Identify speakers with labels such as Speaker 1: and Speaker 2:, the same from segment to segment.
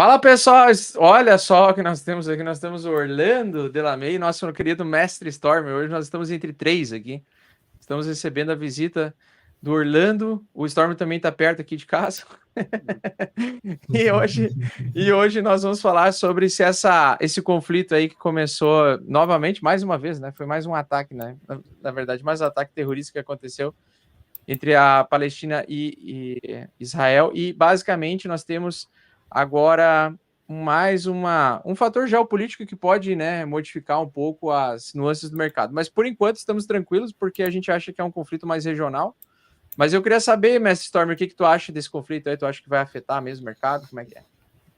Speaker 1: Fala, pessoal! Olha só o que nós temos aqui. Nós temos o Orlando Delamey, nosso querido mestre Storm. Hoje nós estamos entre três aqui. Estamos recebendo a visita do Orlando. O Storm também está perto aqui de casa. e hoje nós vamos falar sobre esse conflito aí que começou novamente, mais uma vez, né? Foi mais um ataque, né? Na verdade, mais um ataque terrorista que aconteceu entre a Palestina e Israel. E basicamente nós temos agora um fator geopolítico que pode, né, modificar um pouco as nuances do mercado. Mas por enquanto estamos tranquilos, porque a gente acha que é um conflito mais regional. Mas eu queria saber, Mestre Storm, o que tu acha desse conflito aí? Tu acha que vai afetar mesmo o mercado? Como é que é?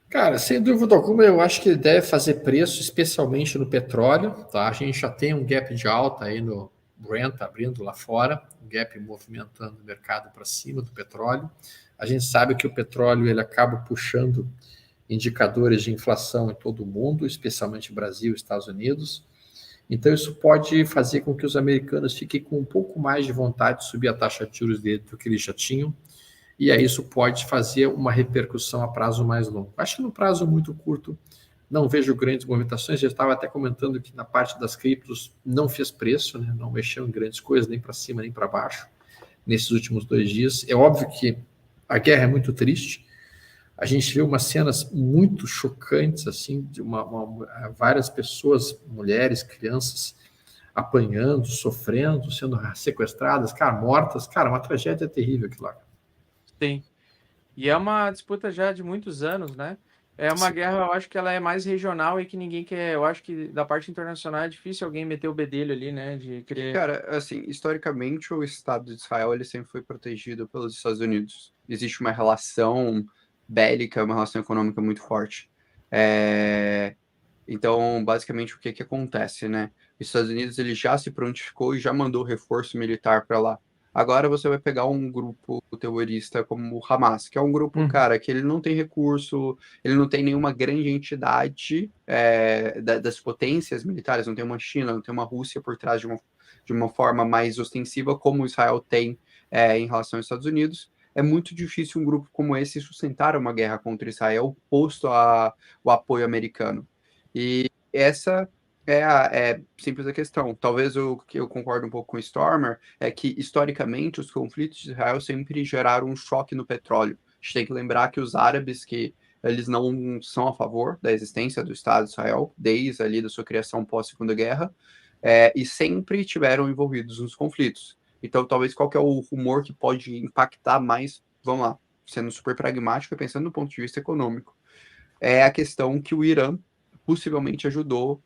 Speaker 2: Cara, sem dúvida alguma, eu acho que ele deve fazer preço, especialmente no petróleo, tá? A gente já tem um gap de alta aí no Brent abrindo lá fora, um gap movimentando o mercado para cima do petróleo. A gente sabe que o petróleo ele acaba puxando indicadores de inflação em todo o mundo, especialmente Brasil e Estados Unidos. Então, isso pode fazer com que os americanos fiquem com um pouco mais de vontade de subir a taxa de juros dele do que eles já tinham. E aí isso pode fazer uma repercussão a prazo mais longo. Acho que no prazo muito curto não vejo grandes movimentações. Eu estava até comentando que na parte das criptos não fez preço, né? Não mexeu em grandes coisas, nem para cima nem para baixo, nesses últimos 2 dias. É óbvio que a guerra é muito triste. A gente viu umas cenas muito chocantes, assim, de várias pessoas, mulheres, crianças, apanhando, sofrendo, sendo sequestradas, cara, mortas. Cara, uma tragédia terrível aquilo lá.
Speaker 1: Sim. E é uma disputa já de muitos anos, né? É uma guerra, eu acho que ela é mais regional e que ninguém quer. Eu acho que da parte internacional é difícil alguém meter o bedelho ali, né? De querer.
Speaker 3: Cara, assim, historicamente o Estado de Israel ele sempre foi protegido pelos Estados Unidos. Existe uma relação bélica, uma relação econômica muito forte. Então, basicamente, o que acontece, né? Os Estados Unidos ele já se prontificou e já mandou reforço militar para lá. Agora você vai pegar um grupo terrorista como o Hamas, que é um grupo, cara, que ele não tem recurso, ele não tem nenhuma grande entidade das potências militares, não tem uma China, não tem uma Rússia por trás de uma forma mais ostensiva, como Israel tem em relação aos Estados Unidos. É muito difícil um grupo como esse sustentar uma guerra contra Israel, posto o apoio americano. E essa é simples a questão. Talvez o que eu concordo um pouco com o Stormer é que, historicamente, os conflitos de Israel sempre geraram um choque no petróleo. A gente tem que lembrar que os árabes, que eles não são a favor da existência do Estado de Israel, desde ali da sua criação pós-Segunda Guerra, e sempre tiveram envolvidos nos conflitos. Então, talvez qual que é o rumor que pode impactar mais, vamos lá, sendo super pragmático e pensando do ponto de vista econômico, é a questão que o Irã possivelmente ajudou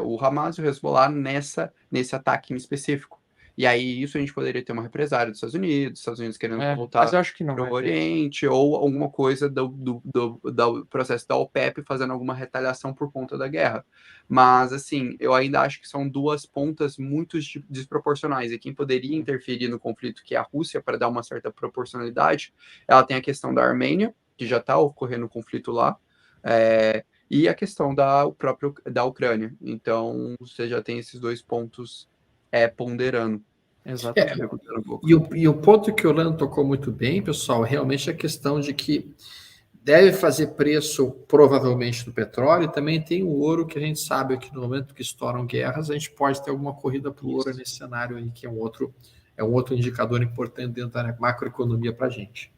Speaker 3: o Hamas e o Hezbollah nesse ataque em específico. E aí isso a gente poderia ter uma represária dos Estados Unidos querendo voltar para o Oriente, ou alguma coisa do processo da OPEP fazendo alguma retaliação por conta da guerra. Mas, assim, eu ainda acho que são duas pontas muito desproporcionais, e quem poderia interferir no conflito, que é a Rússia, para dar uma certa proporcionalidade, ela tem a questão da Armênia, que já está ocorrendo um conflito lá, e a questão da Ucrânia. Então, você já tem esses dois pontos ponderando.
Speaker 1: Exatamente.
Speaker 2: E o ponto que o Orlando tocou muito bem, pessoal, realmente é a questão de que deve fazer preço provavelmente do petróleo, e também tem o ouro, que a gente sabe que no momento que estouram guerras, a gente pode ter alguma corrida para o ouro nesse cenário aí, que é um outro indicador importante dentro da macroeconomia para a gente.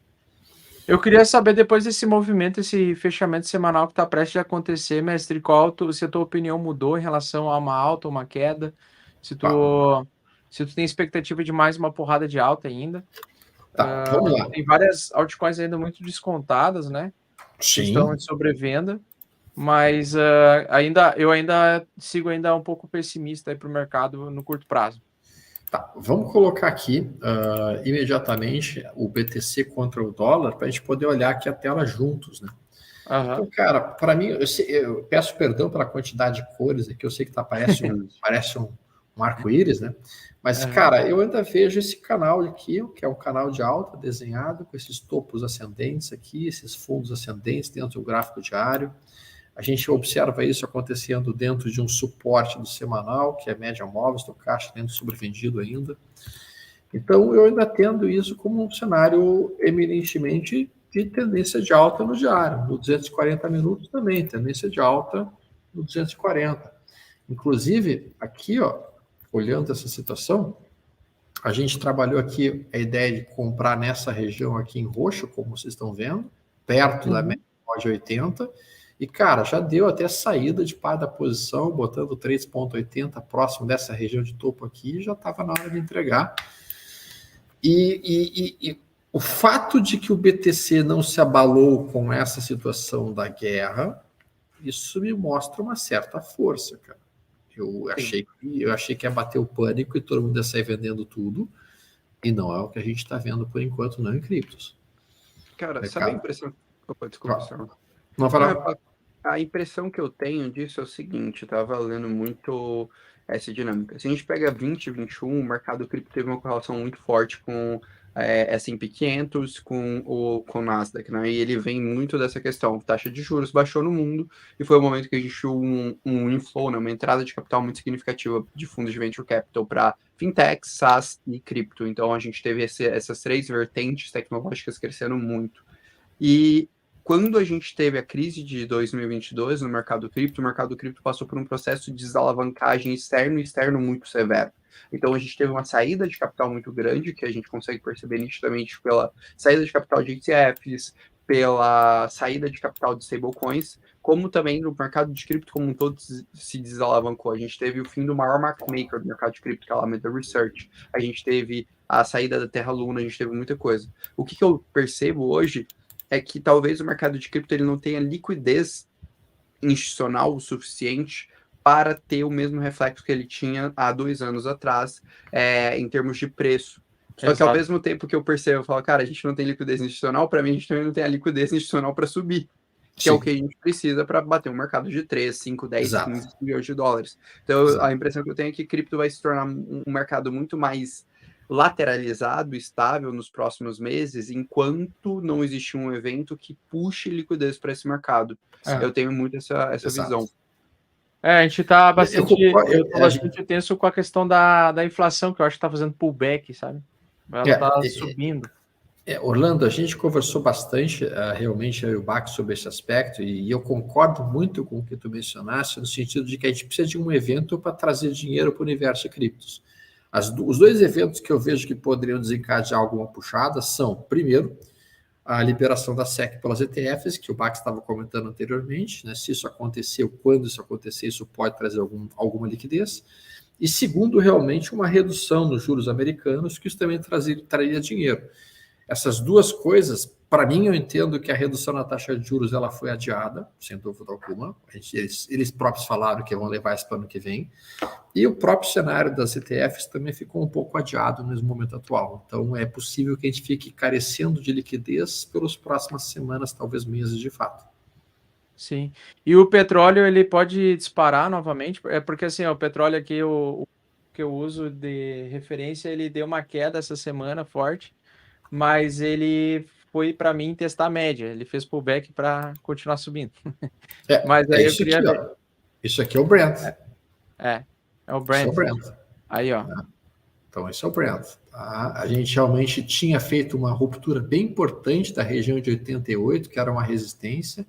Speaker 1: Eu queria saber, depois desse movimento, esse fechamento semanal que está prestes a acontecer, mestre, se a tua opinião mudou em relação a uma alta ou uma queda, se tu tem expectativa de mais uma porrada de alta ainda.
Speaker 2: Vamos lá.
Speaker 1: Tem várias altcoins ainda muito descontadas, né?
Speaker 2: Sim.
Speaker 1: Que estão em sobrevenda, mas eu ainda sigo um pouco pessimista para o mercado no curto prazo.
Speaker 2: Vamos colocar aqui imediatamente o BTC contra o dólar para a gente poder olhar aqui a tela juntos, né? Então, cara, para mim, eu peço perdão pela quantidade de cores aqui, eu sei que parece um arco-íris, né? Mas, cara, eu ainda vejo esse canal aqui, que é um canal de alta desenhado com esses topos ascendentes aqui, esses fundos ascendentes dentro do gráfico diário. A gente observa isso acontecendo dentro de um suporte do semanal, que é média móvel, estocástico, dentro sobrevendido ainda. Então, eu ainda tendo isso como um cenário eminentemente e tendência de alta no diário. No 240 minutos também, tendência de alta no 240. Inclusive, aqui, ó, olhando essa situação, a gente trabalhou aqui a ideia de comprar nessa região aqui em roxo, como vocês estão vendo, perto da média de 80, e, cara, já deu até saída de par da posição, botando 3,80 próximo dessa região de topo aqui, já estava na hora de entregar. E o fato de que o BTC não se abalou com essa situação da guerra, isso me mostra uma certa força, cara. Eu achei que ia bater o pânico e todo mundo ia sair vendendo tudo, e não é o que a gente está vendo por enquanto, não em criptos.
Speaker 3: Cara, sabe a impressão... Opa, desculpa, senhor.
Speaker 2: Não falar.
Speaker 3: A impressão que eu tenho disso é o seguinte, eu tava lendo muito essa dinâmica. Se a gente pega 2021, o mercado cripto teve uma correlação muito forte com S&P 500, com o Nasdaq, né? E ele vem muito dessa questão. Taxa de juros baixou no mundo e foi o momento que a gente viu um inflow, né? Uma entrada de capital muito significativa de fundos de venture capital para fintech, SaaS e cripto. Então a gente teve essas três vertentes tecnológicas crescendo muito. E quando a gente teve a crise de 2022 no mercado cripto, o mercado cripto passou por um processo de desalavancagem externo e externo muito severo. Então, a gente teve uma saída de capital muito grande, que a gente consegue perceber nitidamente pela saída de capital de ETFs, pela saída de capital de stablecoins, como também no mercado de cripto como um todo se desalavancou. A gente teve o fim do maior market maker do mercado de cripto, que é a Alameda Research. A gente teve a saída da Terra Luna, a gente teve muita coisa. O que eu percebo hoje é que talvez o mercado de cripto ele não tenha liquidez institucional o suficiente para ter o mesmo reflexo que ele tinha há 2 anos atrás, em termos de preço. Só que ao mesmo tempo que eu percebo, eu falo, cara, a gente não tem liquidez institucional, para mim a gente também não tem a liquidez institucional para subir, que é o que a gente precisa para bater um mercado de 3, 5, 10, 15 milhões de dólares. Então, a impressão que eu tenho é que cripto vai se tornar um mercado muito mais lateralizado, estável nos próximos meses, enquanto não existe um evento que puxe liquidez para esse mercado. Eu tenho muito essa visão.
Speaker 1: A gente está bastante tenso com a questão da inflação, que eu acho que está fazendo pullback, sabe? Ela está subindo.
Speaker 2: Orlando, a gente conversou bastante, realmente, eu e o Bax, sobre esse aspecto, e eu concordo muito com o que tu mencionaste, no sentido de que a gente precisa de um evento para trazer dinheiro para o universo de criptos. Os 2 eventos que eu vejo que poderiam desencadear alguma puxada são, primeiro, a liberação da SEC pelas ETFs, que o Bax estava comentando anteriormente, né? Se isso aconteceu, quando isso acontecer, isso pode trazer alguma liquidez. E segundo, realmente, uma redução nos juros americanos, que isso também traria dinheiro. Essas 2 coisas, para mim, eu entendo que a redução na taxa de juros ela foi adiada, sem dúvida alguma. Eles próprios falaram que vão levar isso para o ano que vem. E o próprio cenário das ETFs também ficou um pouco adiado nesse momento atual. Então, é possível que a gente fique carecendo de liquidez pelas próximas semanas, talvez meses de fato.
Speaker 1: Sim. E o petróleo, ele pode disparar novamente? É porque, assim, o petróleo aqui, o que eu uso de referência, ele deu uma queda essa semana forte, mas ele foi para mim testar a média. Ele fez pullback para continuar subindo. Mas aí
Speaker 2: isso, aqui, ó. Isso aqui é o Brent.
Speaker 1: É o Brent.
Speaker 2: Isso é o Brent.
Speaker 1: Aí, ó.
Speaker 2: Então, esse é o Brent. Tá? A gente realmente tinha feito uma ruptura bem importante da região de 88, que era uma resistência.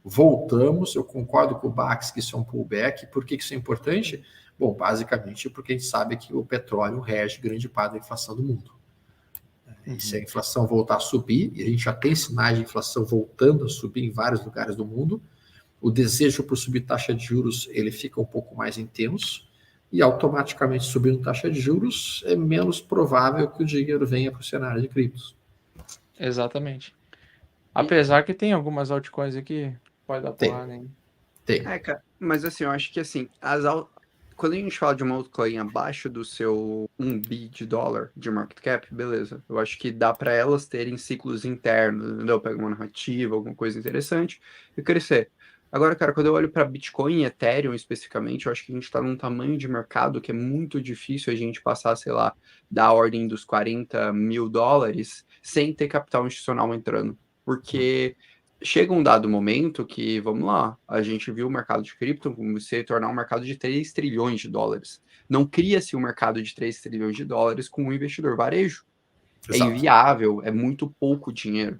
Speaker 2: Voltamos, eu concordo com o Bax que isso é um pullback. Por que isso é importante? Bom, basicamente porque a gente sabe que o petróleo rege grande parte da inflação do mundo. E se a inflação voltar a subir, e a gente já tem sinais de inflação voltando a subir em vários lugares do mundo, o desejo por subir taxa de juros ele fica um pouco mais intenso, e automaticamente subindo taxa de juros é menos provável que o dinheiro venha para o cenário de criptos.
Speaker 1: Exatamente. Apesar que tem algumas altcoins aqui que pode dar porrada, hein?
Speaker 2: Tem.
Speaker 3: Cara, mas assim, eu acho que assim, quando a gente fala de uma altcoin abaixo do seu 1 bi de dólar de market cap, beleza. Eu acho que dá para elas terem ciclos internos, entendeu? Pega uma narrativa, alguma coisa interessante e crescer. Agora, cara, quando eu olho para Bitcoin e Ethereum especificamente, eu acho que a gente está num tamanho de mercado que é muito difícil a gente passar, sei lá, da ordem dos 40 mil dólares sem ter capital institucional entrando. Porque chega um dado momento que, vamos lá, a gente viu o mercado de cripto se tornar um mercado de 3 trilhões de dólares. Não cria-se um mercado de 3 trilhões de dólares com um investidor varejo.
Speaker 2: Exato.
Speaker 3: É inviável, é muito pouco dinheiro.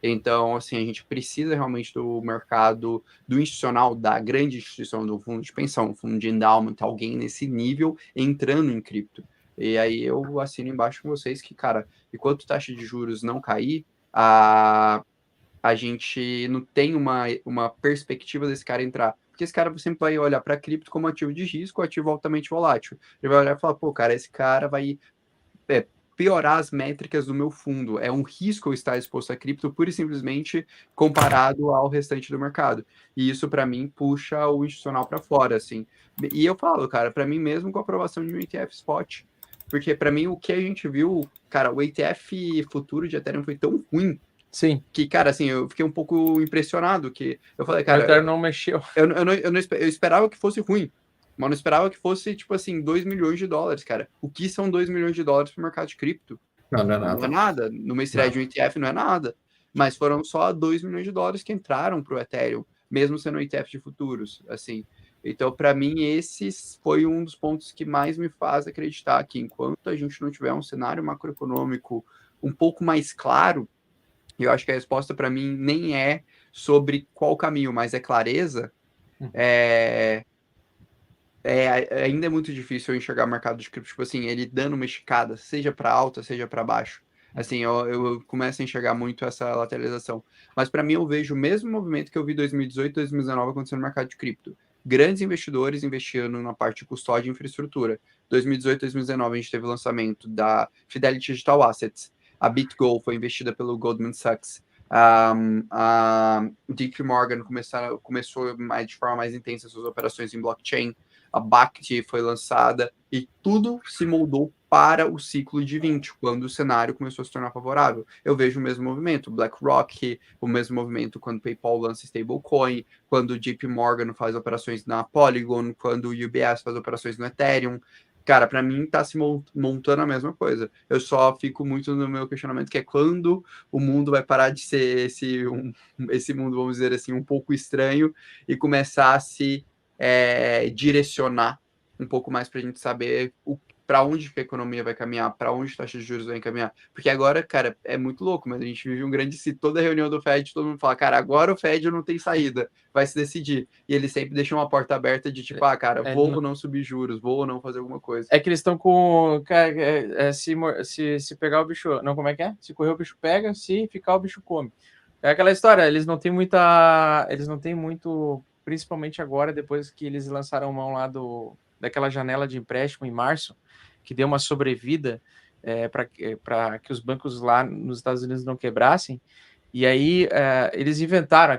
Speaker 3: Então, assim, a gente precisa realmente do mercado, do institucional, da grande instituição, do fundo de pensão, um fundo de endowment, alguém nesse nível entrando em cripto. E aí eu assino embaixo com vocês que, cara, enquanto taxa de juros não cair, a gente não tem uma perspectiva desse cara entrar. Porque esse cara sempre vai olhar para cripto como ativo de risco, ativo altamente volátil. Ele vai olhar e falar, pô, cara, esse cara vai piorar as métricas do meu fundo. É um risco eu estar exposto a cripto pura e simplesmente comparado ao restante do mercado. E isso, para mim, puxa o institucional para fora, assim. E eu falo, cara, para mim mesmo com a aprovação de um ETF Spot. Porque, para mim, o que a gente viu, cara, o ETF futuro de Ethereum foi tão ruim.
Speaker 1: Sim.
Speaker 3: Que, cara, assim, eu fiquei um pouco impressionado. Que eu falei,
Speaker 1: O
Speaker 3: cara.
Speaker 1: Ethereum não mexeu.
Speaker 3: Eu esperava que fosse ruim. Mas não esperava que fosse, tipo assim, 2 milhões de dólares, cara. O que são 2 milhões de dólares para o mercado de cripto?
Speaker 2: Não é nada.
Speaker 3: Não é nada. Numa estreia de um ETF não é nada. Mas foram só 2 milhões de dólares que entraram para o Ethereum, mesmo sendo um ETF de futuros, assim. Então, para mim, esse foi um dos pontos que mais me faz acreditar que enquanto a gente não tiver um cenário macroeconômico um pouco mais claro, eu acho que a resposta para mim nem é sobre qual caminho, mas é clareza, ainda é muito difícil eu enxergar o mercado de cripto, tipo assim, ele dando uma esticada, seja para alta, seja para baixo. Assim, eu começo a enxergar muito essa lateralização. Mas para mim eu vejo o mesmo movimento que eu vi em 2018, 2019 acontecendo no mercado de cripto. Grandes investidores investindo na parte de custódia e infraestrutura. 2018, 2019 a gente teve o lançamento da Fidelity Digital Assets. A BitGo foi investida pelo Goldman Sachs. A JP Morgan começou de forma mais intensa suas operações em blockchain. A BACT foi lançada e tudo se moldou para o ciclo de 20, quando o cenário começou a se tornar favorável. Eu vejo o mesmo movimento, BlackRock, o mesmo movimento quando o PayPal lança stablecoin, quando o JP Morgan faz operações na Polygon, quando o UBS faz operações no Ethereum. Cara, para mim tá se montando a mesma coisa. Eu só fico muito no meu questionamento, que é quando o mundo vai parar de ser esse mundo, vamos dizer assim, um pouco estranho e começar a se direcionar um pouco mais para a gente saber para onde que a economia vai caminhar, para onde a taxa de juros vai caminhar. Porque agora, cara, é muito louco, mas a gente vive um grande ciclo. Toda reunião do Fed, todo mundo fala, cara, agora o Fed não tem saída, vai se decidir. E eles sempre deixam uma porta aberta de tipo, cara, vou ou não subir juros, vou ou não fazer alguma coisa.
Speaker 1: É que eles estão com... se pegar o bicho... Não, como é que é? Se correr o bicho pega, se ficar o bicho come. É aquela história, eles não têm muito... Principalmente agora, depois que eles lançaram mão lá daquela janela de empréstimo em março, que deu uma sobrevida para que os bancos lá nos Estados Unidos não quebrassem. E aí eles inventaram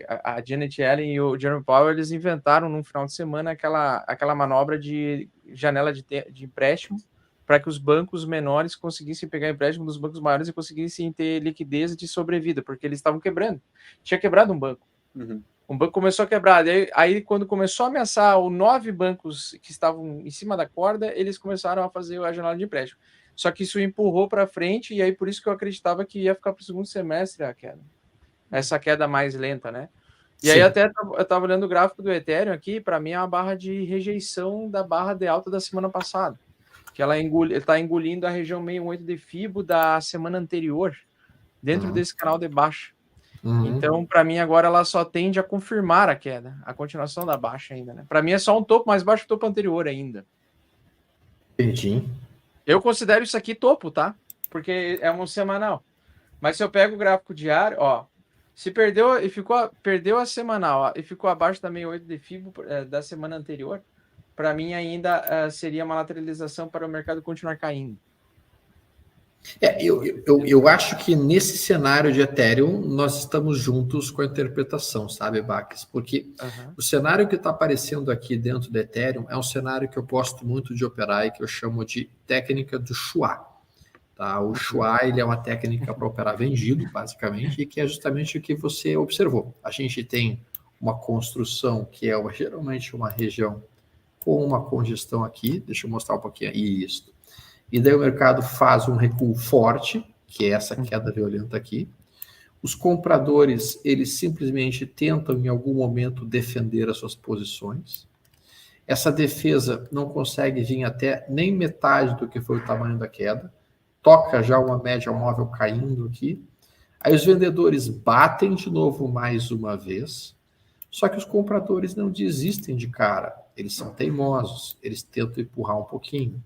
Speaker 1: a Janet Yellen e o Jerome Powell, eles inventaram num final de semana aquela manobra de janela de empréstimo para que os bancos menores conseguissem pegar empréstimo dos bancos maiores e conseguissem ter liquidez de sobrevida, porque eles estavam quebrando. Tinha quebrado um banco.
Speaker 3: Uhum.
Speaker 1: Um banco começou a quebrar. Aí, quando começou a ameaçar os 9 bancos que estavam em cima da corda, eles começaram a fazer a janela de empréstimo. Só que isso empurrou para frente, e aí por isso que eu acreditava que ia ficar para o segundo semestre a queda. Essa queda mais lenta, né? E aí até eu estava olhando o gráfico do Ethereum aqui, para mim é uma barra de rejeição da barra de alta da semana passada. Que ela está engolindo a região 68 de Fibo da semana anterior, dentro desse canal de baixa. Então, para mim, agora ela só tende a confirmar a queda, a continuação da baixa ainda, né? Para mim é só um topo mais baixo que o topo anterior ainda.
Speaker 2: Entendi.
Speaker 1: Eu considero isso aqui topo, tá? Porque é um semanal. Mas se eu pego o gráfico diário, ó, se perdeu a semanal, ó, e ficou abaixo da 68 de Fibo da semana anterior, para mim ainda seria uma lateralização para o mercado continuar caindo.
Speaker 2: Eu acho que nesse cenário de Ethereum nós estamos juntos com a interpretação, sabe, Baques? Porque o cenário que está aparecendo aqui dentro do Ethereum é um cenário que eu gosto muito de operar e que eu chamo de técnica do Schwa. Tá? O Schwa ele é uma técnica para operar vendido, basicamente, e que é justamente o que você observou. A gente tem uma construção que é geralmente uma região com uma congestão aqui. Deixa eu mostrar um pouquinho. Isso. E daí o mercado faz um recuo forte, que é essa queda violenta aqui. Os compradores, eles simplesmente tentam, em algum momento, defender as suas posições. Essa defesa não consegue vir até nem metade do que foi o tamanho da queda. Toca já uma média móvel caindo aqui. Aí os vendedores batem de novo mais uma vez, só que os compradores não desistem de cara. Eles são teimosos, eles tentam empurrar um pouquinho.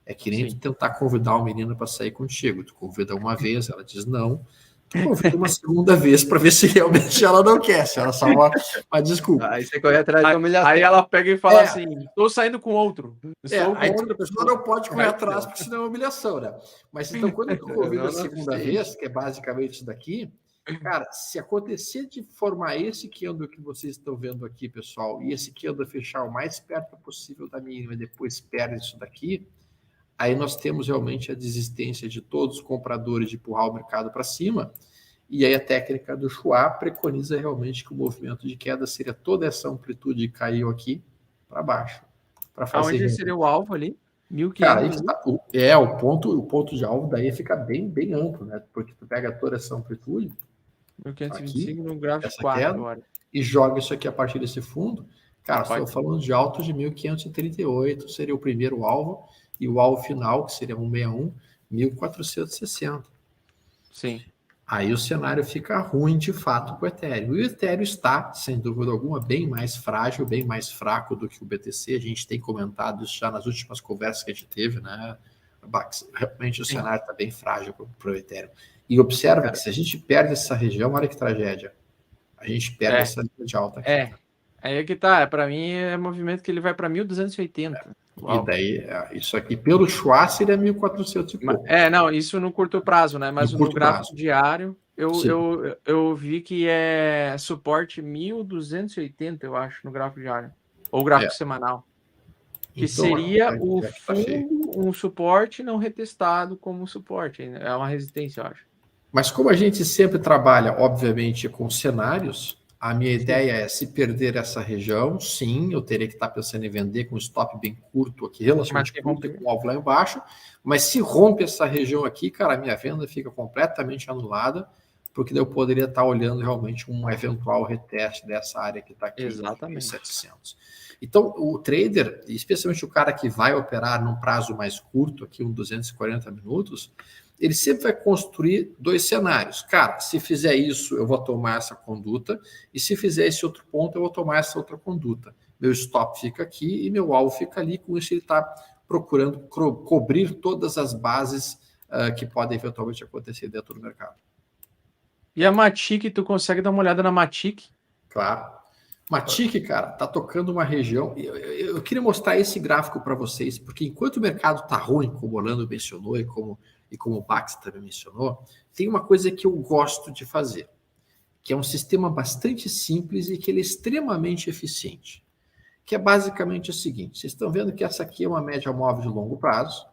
Speaker 2: É que nem tu tentar convidar uma menina para sair contigo. Tu convida uma vez, ela diz não. Tu convida uma segunda vez para ver se realmente ela não quer, se ela só uma desculpa.
Speaker 3: Aí você corre atrás da humilhação.
Speaker 1: Aí ela pega e fala assim, estou saindo com outro.
Speaker 2: Aí outra pessoa não pode correr atrás, porque senão é humilhação, né? Mas então, quando tu convida a segunda vez, que é basicamente isso daqui, cara, se acontecer de formar esse candle que vocês estão vendo aqui, pessoal, e esse candle fechar o mais perto possível da mínima e depois perde isso daqui, aí nós temos realmente a desistência de todos os compradores de empurrar o mercado para cima, e aí a técnica do Schwab preconiza realmente que o movimento de queda seria toda essa amplitude que caiu aqui para baixo.
Speaker 1: Aonde seria o alvo ali? 1.500.
Speaker 2: Cara, o ponto de alvo daí fica bem amplo, né? Porque tu pega toda essa amplitude
Speaker 1: 1525
Speaker 2: aqui,
Speaker 1: no gráfico 4 agora.
Speaker 2: E joga isso aqui a partir desse fundo. Cara, estou falando de alto de 1538, seria o primeiro alvo, e o alvo final, que seria 161, 1460.
Speaker 1: Sim.
Speaker 2: Aí o cenário fica ruim de fato para o Ethereum. E o Ethereum está, sem dúvida alguma, bem mais frágil, bem mais fraco do que o BTC. A gente tem comentado isso já nas últimas conversas que a gente teve, né, Bax? Realmente o cenário está bem frágil para o Ethereum. E observa que se a gente perde essa região, olha que tragédia. A gente perde essa linha de alta aqui.
Speaker 1: Aí é que tá. Para mim é movimento que ele vai para 1.280.
Speaker 2: E daí, isso aqui, pelo Schwarz, seria 1.400 e pouco.
Speaker 1: Não, isso no curto prazo, né? Mas no gráfico diário, eu vi que é suporte 1.280, eu acho, no gráfico diário. Ou gráfico semanal. Que então, seria o fundo, um suporte não retestado como suporte. É uma resistência, eu acho.
Speaker 2: Mas como a gente sempre trabalha, obviamente, com cenários, a minha ideia é, se perder essa região, sim, eu teria que estar pensando em vender com um stop bem curto aqui, relativamente curto, com o alvo lá embaixo, mas se rompe essa região aqui, cara, a minha venda fica completamente anulada, porque eu poderia estar olhando realmente um eventual reteste dessa área que está aqui.
Speaker 1: Exatamente.
Speaker 2: Em 700. Então, o trader, especialmente o cara que vai operar num prazo mais curto, aqui, 240 minutos, ele sempre vai construir dois cenários. Cara, se fizer isso, eu vou tomar essa conduta, e se fizer esse outro ponto, eu vou tomar essa outra conduta. Meu stop fica aqui e meu alvo fica ali, com isso ele está procurando cobrir todas as bases que podem eventualmente acontecer dentro do mercado.
Speaker 1: E a Matic, tu consegue dar uma olhada na Matic?
Speaker 2: Claro. Matic, cara, tá tocando uma região. Eu queria mostrar esse gráfico para vocês, porque enquanto o mercado tá ruim, como o Orlando mencionou e como o Bax também mencionou, tem uma coisa que eu gosto de fazer, que é um sistema bastante simples e que ele é extremamente eficiente, que é basicamente o seguinte: vocês estão vendo que essa aqui é uma média móvel de longo prazo,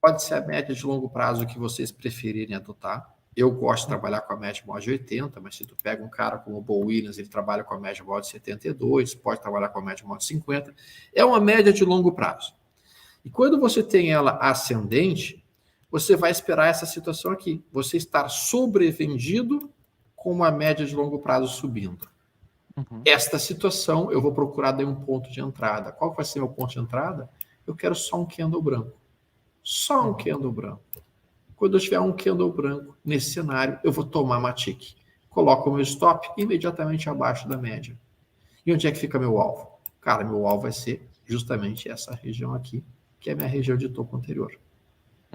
Speaker 2: pode ser a média de longo prazo que vocês preferirem adotar. Eu gosto de trabalhar com a média móvel de 80, mas se tu pega um cara como o Bo Williams, ele trabalha com a média móvel de 72, pode trabalhar com a média móvel de 50, é uma média de longo prazo. E quando você tem ela ascendente, você vai esperar essa situação aqui, você estar sobrevendido com uma média de longo prazo subindo. Esta situação, eu vou procurar daí um ponto de entrada. Qual vai ser meu ponto de entrada? Eu quero só um candle branco. Só um candle branco. Quando eu tiver um candle branco nesse cenário, eu vou tomar Matic. Coloco o meu stop imediatamente abaixo da média. E onde é que fica meu alvo? Cara, meu alvo vai ser justamente essa região aqui, que é a minha região de topo anterior.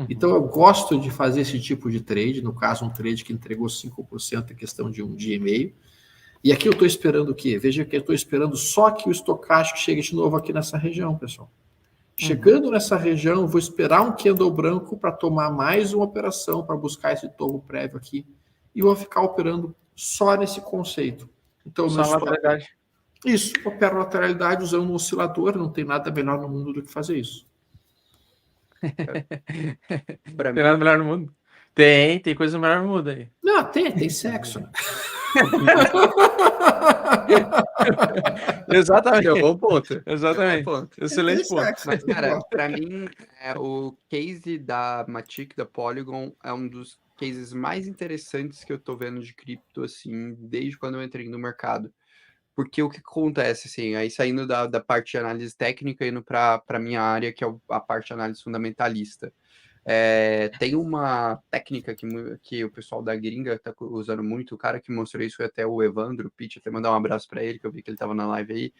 Speaker 2: Então, eu gosto de fazer esse tipo de trade, no caso, um trade que entregou 5% em questão de um dia e meio. E aqui eu estou esperando o quê? Veja que eu estou esperando só que o estocástico chegue de novo aqui nessa região, pessoal. Chegando nessa região, eu vou esperar um candle branco para tomar mais uma operação, para buscar esse topo prévio aqui. E vou ficar operando só nesse conceito. Então,
Speaker 1: só lateralidade.
Speaker 2: Isso, opero lateralidade usando um oscilador, não tem nada melhor no mundo do que fazer isso.
Speaker 1: Tem nada melhor no mundo? Tem coisa melhor no mundo aí.
Speaker 2: Não, tem sexo.
Speaker 1: Exatamente.
Speaker 3: É um bom ponto.
Speaker 1: Exatamente. Excelente ponto.
Speaker 3: Mas, cara, para mim, o case da Matic, da Polygon, é um dos cases mais interessantes que eu tô vendo de cripto, assim, desde quando eu entrei no mercado. Porque o que acontece, assim, aí saindo da parte de análise técnica e indo para minha área, que é a parte de análise fundamentalista. Tem uma técnica que o pessoal da gringa tá usando muito, o cara que mostrou isso foi até o Evandro Pitt, até mandar um abraço para ele, que eu vi que ele estava na live aí,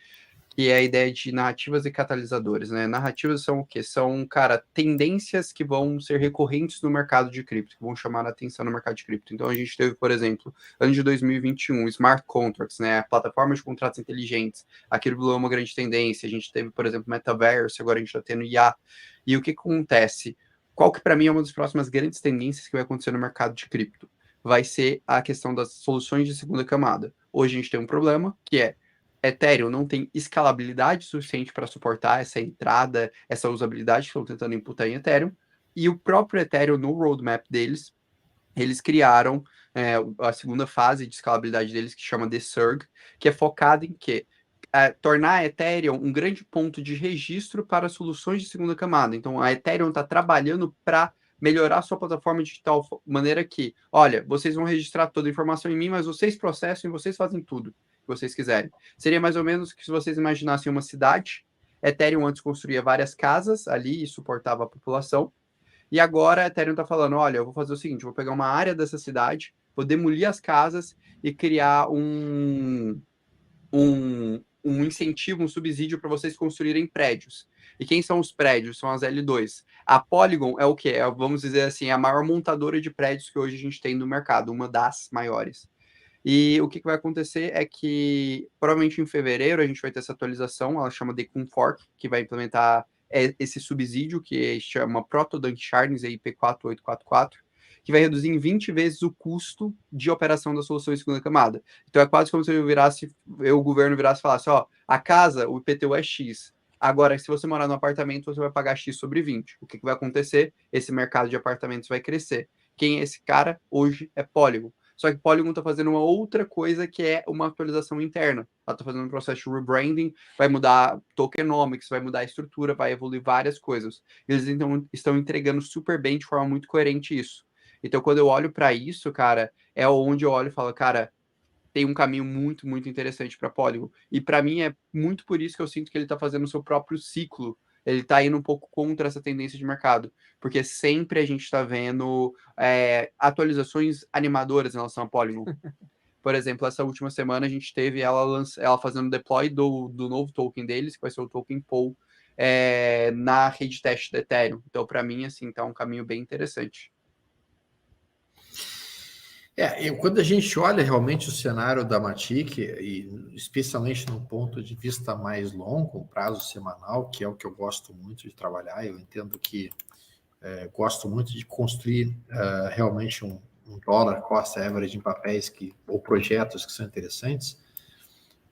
Speaker 3: que é a ideia de narrativas e catalisadores, né? Narrativas são o quê? São, cara, tendências que vão ser recorrentes no mercado de cripto, que vão chamar a atenção no mercado de cripto. Então, a gente teve, por exemplo, ano de 2021, smart contracts, né? Plataformas de contratos inteligentes. Aquilo virou uma grande tendência. A gente teve, por exemplo, metaverso, agora a gente está tendo IA. E o que acontece? Qual que, para mim, é uma das próximas grandes tendências que vai acontecer no mercado de cripto? Vai ser a questão das soluções de segunda camada. Hoje a gente tem um problema, que é Ethereum não tem escalabilidade suficiente para suportar essa entrada, essa usabilidade que estão tentando imputar em Ethereum, e o próprio Ethereum, no roadmap deles, eles criaram a segunda fase de escalabilidade deles, que chama The Surge, que é focada em quê? Tornar a Ethereum um grande ponto de registro para soluções de segunda camada. Então, a Ethereum está trabalhando para melhorar a sua plataforma de tal maneira que, olha, vocês vão registrar toda a informação em mim, mas vocês processam e vocês fazem tudo que vocês quiserem. Seria mais ou menos que se vocês imaginassem uma cidade, Ethereum antes construía várias casas ali e suportava a população, e agora a Ethereum está falando, olha, eu vou fazer o seguinte, eu vou pegar uma área dessa cidade, vou demolir as casas e criar um incentivo, um subsídio para vocês construírem prédios. E quem são os prédios? São as L2. A Polygon é o quê? Vamos dizer assim, a maior montadora de prédios que hoje a gente tem no mercado, uma das maiores. E o que vai acontecer é que, provavelmente em fevereiro, a gente vai ter essa atualização, ela chama de Fork, que vai implementar esse subsídio, que chama Proto-Dunk Shards, IP4844, que vai reduzir em 20 vezes o custo de operação da solução em segunda camada. Então é quase como se o governo virasse e falasse, ó, a casa, o IPTU é X. Agora, se você morar no apartamento, você vai pagar X sobre 20. O que vai acontecer? Esse mercado de apartamentos vai crescer. Quem é esse cara? Hoje é Polygon. Só que Polygon está fazendo uma outra coisa que é uma atualização interna. Ela está fazendo um processo de rebranding, vai mudar tokenomics, vai mudar a estrutura, vai evoluir várias coisas. Eles então estão entregando super bem, de forma muito coerente isso. Então, quando eu olho para isso, cara, é onde eu olho e falo, cara, tem um caminho muito, muito interessante para Polygon. E para mim é muito por isso que eu sinto que ele está fazendo o seu próprio ciclo. Ele está indo um pouco contra essa tendência de mercado, porque sempre a gente está vendo atualizações animadoras em relação a Polygon. Por exemplo, essa última semana a gente teve ela fazendo deploy do novo token deles, que vai ser o token POL, na rede teste da Ethereum. Então, para mim, assim, tá um caminho bem interessante.
Speaker 2: Quando a gente olha realmente o cenário da Matic, e especialmente no ponto de vista mais longo, um prazo semanal, que é o que eu gosto muito de trabalhar, eu entendo que gosto muito de construir realmente um dólar cost average em papéis ou projetos que são interessantes.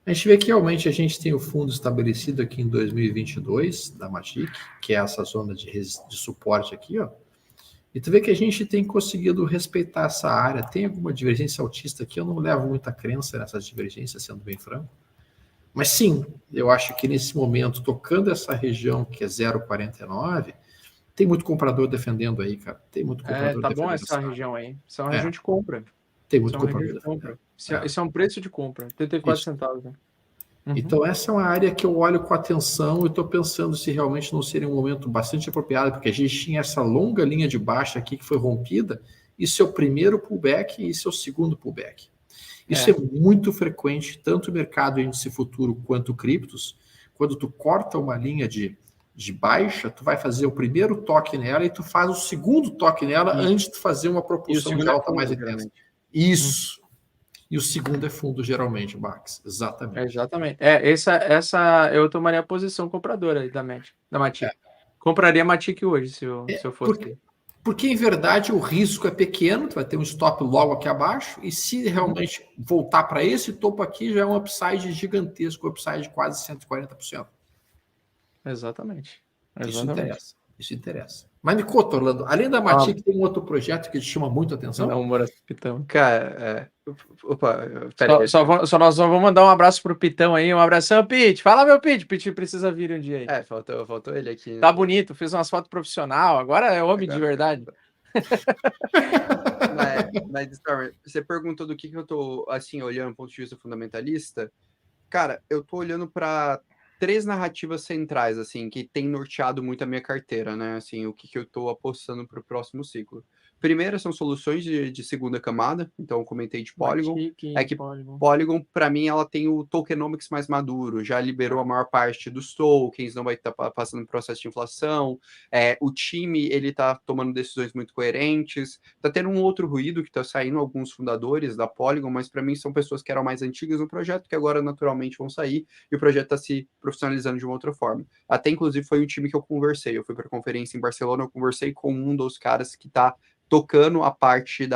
Speaker 2: A gente vê que realmente a gente tem o fundo estabelecido aqui em 2022 da Matic, que é essa zona de suporte aqui, ó. E tu vê que a gente tem conseguido respeitar essa área. Tem alguma divergência altista aqui, eu não levo muita crença nessas divergências, sendo bem franco. Mas sim, eu acho que nesse momento, tocando essa região que é 0,49, tem muito comprador defendendo aí, cara. Tem muito comprador
Speaker 1: tá
Speaker 2: defendendo.
Speaker 1: Bom essa região aí. Isso é uma região de compra.
Speaker 2: Tem muito comprador defendendo.
Speaker 1: Isso é um preço de compra, 84 centavos, né?
Speaker 2: Uhum. Então, essa é uma área que eu olho com atenção e estou pensando se realmente não seria um momento bastante apropriado, porque a gente tinha essa longa linha de baixa aqui que foi rompida, isso é o primeiro pullback e isso é o segundo pullback. Isso é muito frequente, tanto o mercado índice futuro quanto criptos. Quando tu corta uma linha de baixa, tu vai fazer o primeiro toque nela e tu faz o segundo toque nela antes de fazer uma propulsão de alta mais intensa. Isso. E o segundo é fundo, geralmente, Bax. Exatamente.
Speaker 1: Exatamente. Essa eu tomaria a posição compradora aí da Matic. Compraria a Matic hoje, se eu fosse.
Speaker 2: Porque, em verdade, o risco é pequeno, tu vai ter um stop logo aqui abaixo, e se realmente voltar para esse topo aqui, já é um upside gigantesco, um upside de quase 140%.
Speaker 1: Exatamente.
Speaker 2: Isso interessa. Mas me conta, Orlando, além da Matic, tem um outro projeto que te chama muito a atenção?
Speaker 1: Não, Pitão.
Speaker 3: Cara,
Speaker 1: nós vamos mandar um abraço pro Pitão aí, um abração, Pete. Fala, meu Pete. Pete precisa vir um dia aí.
Speaker 3: Faltou ele aqui. Né?
Speaker 1: Tá bonito, fez umas fotos profissional, agora é homem de verdade.
Speaker 3: Mas, Stormer, você perguntou do que eu tô, assim, olhando do ponto de vista fundamentalista. Cara, eu tô olhando para três narrativas centrais, assim, que tem norteado muito a minha carteira, né? Assim, o que eu estou apostando para o próximo ciclo. Primeiro são soluções de segunda camada, então eu comentei de Polygon. É que
Speaker 1: Polygon.
Speaker 3: Polygon, para mim, ela tem o tokenomics mais maduro, já liberou a maior parte dos tokens, não vai estar passando processo de inflação. O time, ele está tomando decisões muito coerentes. Está tendo um outro ruído que está saindo alguns fundadores da Polygon, mas para mim são pessoas que eram mais antigas no projeto, que agora naturalmente vão sair, e o projeto está se profissionalizando de uma outra forma. Até, inclusive, foi um time que eu conversei. Eu fui para a conferência em Barcelona, eu conversei com um dos caras que está tocando a parte